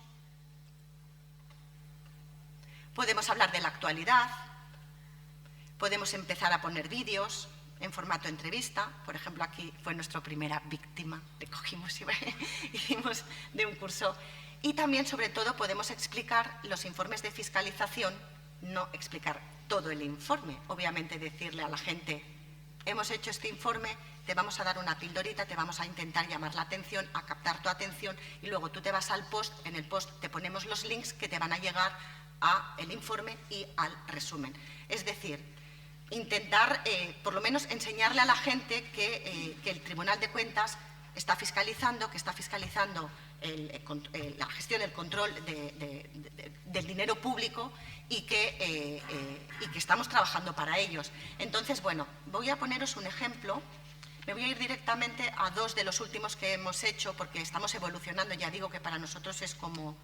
Podemos hablar de la actualidad. Podemos empezar a poner vídeos en formato entrevista. Por ejemplo, aquí fue nuestra primera víctima, le cogimos y hicimos de un curso. Y también, sobre todo, podemos explicar los informes de fiscalización, no explicar todo el informe, obviamente decirle a la gente, hemos hecho este informe, te vamos a dar una pildorita, te vamos a intentar llamar la atención, a captar tu atención, y luego tú te vas al post, en el post te ponemos los links que te van a llegar al informe y al resumen. Es decir, intentar, por lo menos, enseñarle a la gente que el Tribunal de Cuentas está fiscalizando, la gestión, el control del dinero público y que estamos trabajando para ellos. Entonces, bueno, voy a poneros un ejemplo. Me voy a ir directamente a 2 de los últimos que hemos hecho, porque estamos evolucionando. Ya digo que para nosotros es como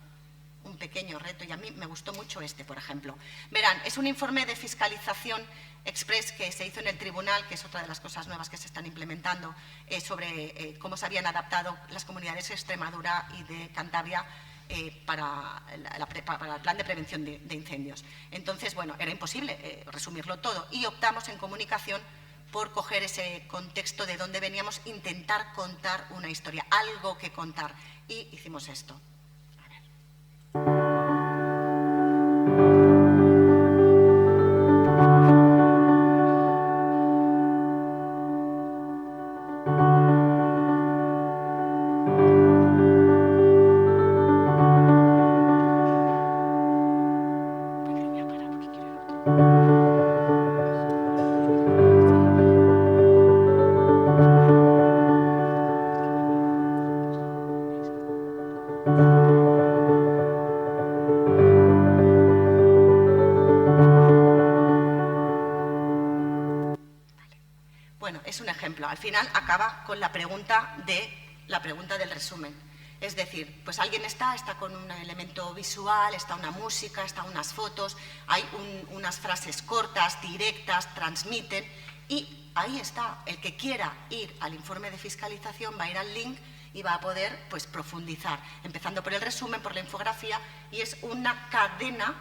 un pequeño reto, y a mí me gustó mucho este, por ejemplo. Verán, es un informe de fiscalización express que se hizo en el tribunal, que es otra de las cosas nuevas que se están implementando, sobre cómo se habían adaptado las comunidades de Extremadura y de Cantabria para el plan de prevención de incendios. Entonces, bueno, era imposible resumirlo todo, y optamos en comunicación por coger ese contexto de dónde veníamos, intentar contar una historia, algo que contar, y hicimos esto. Bueno, es un ejemplo. Al final acaba con la pregunta del resumen. Es decir, pues alguien está con un elemento visual, está una música, está unas fotos, hay unas frases cortas, directas, transmiten, y ahí está. El que quiera ir al informe de fiscalización va a ir al link y va a poder pues profundizar, empezando por el resumen, por la infografía, y es una cadena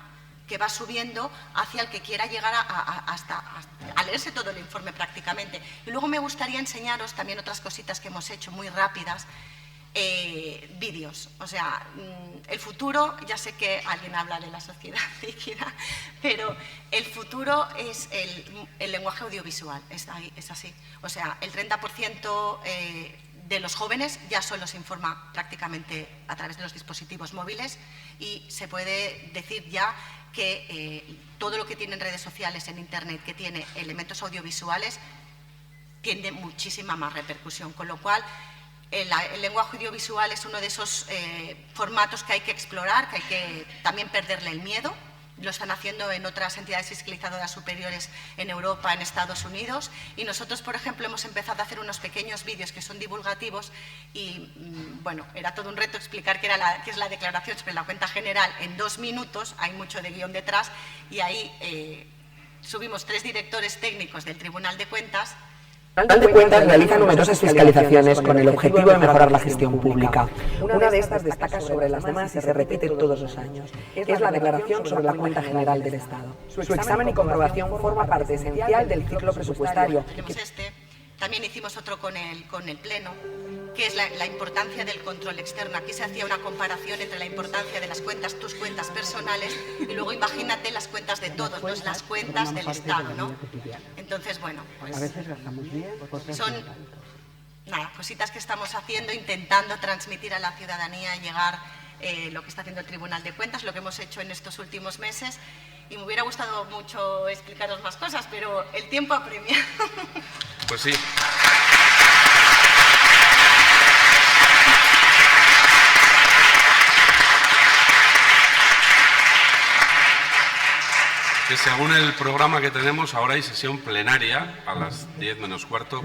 que va subiendo hacia el que quiera llegar a leerse todo el informe prácticamente. Y luego me gustaría enseñaros también otras cositas que hemos hecho muy rápidas. Vídeos, o sea, el futuro, ya sé que alguien habla de la sociedad líquida, pero el futuro es el lenguaje audiovisual, es así. O sea, el 30% de los jóvenes ya solo se informa prácticamente a través de los dispositivos móviles, y se puede decir ya que todo lo que tiene en redes sociales, en Internet, que tiene elementos audiovisuales, tiene muchísima más repercusión, con lo cual el lenguaje audiovisual es uno de esos formatos que hay que explorar, que hay que también perderle el miedo, lo están haciendo en otras entidades fiscalizadoras superiores en Europa, en Estados Unidos. Y nosotros, por ejemplo, hemos empezado a hacer unos pequeños vídeos que son divulgativos y, bueno, era todo un reto explicar qué es la declaración sobre la cuenta general en 2 minutos. Hay mucho de guión detrás y ahí subimos 3 directores técnicos del Tribunal de Cuentas. El Tribunal de Cuentas realiza numerosas fiscalizaciones con el objetivo de mejorar la gestión pública. Una de estas destaca sobre las demás y se repite todos los años. Es la declaración sobre la cuenta general del Estado. Su examen y comprobación forma parte esencial del ciclo presupuestario. También hicimos otro con el Pleno, que es la importancia del control externo. Aquí se hacía una comparación entre la importancia de las cuentas, tus cuentas personales, y luego imagínate las cuentas de todos, no las cuentas del Estado, ¿no? Entonces, bueno, pues son cositas que estamos haciendo, intentando transmitir a la ciudadanía, llegar lo que está haciendo el Tribunal de Cuentas, lo que hemos hecho en estos últimos meses. Y me hubiera gustado mucho explicaros más cosas, pero el tiempo apremia. Pues sí. Que según el programa que tenemos, ahora hay sesión plenaria a las 10 menos cuarto.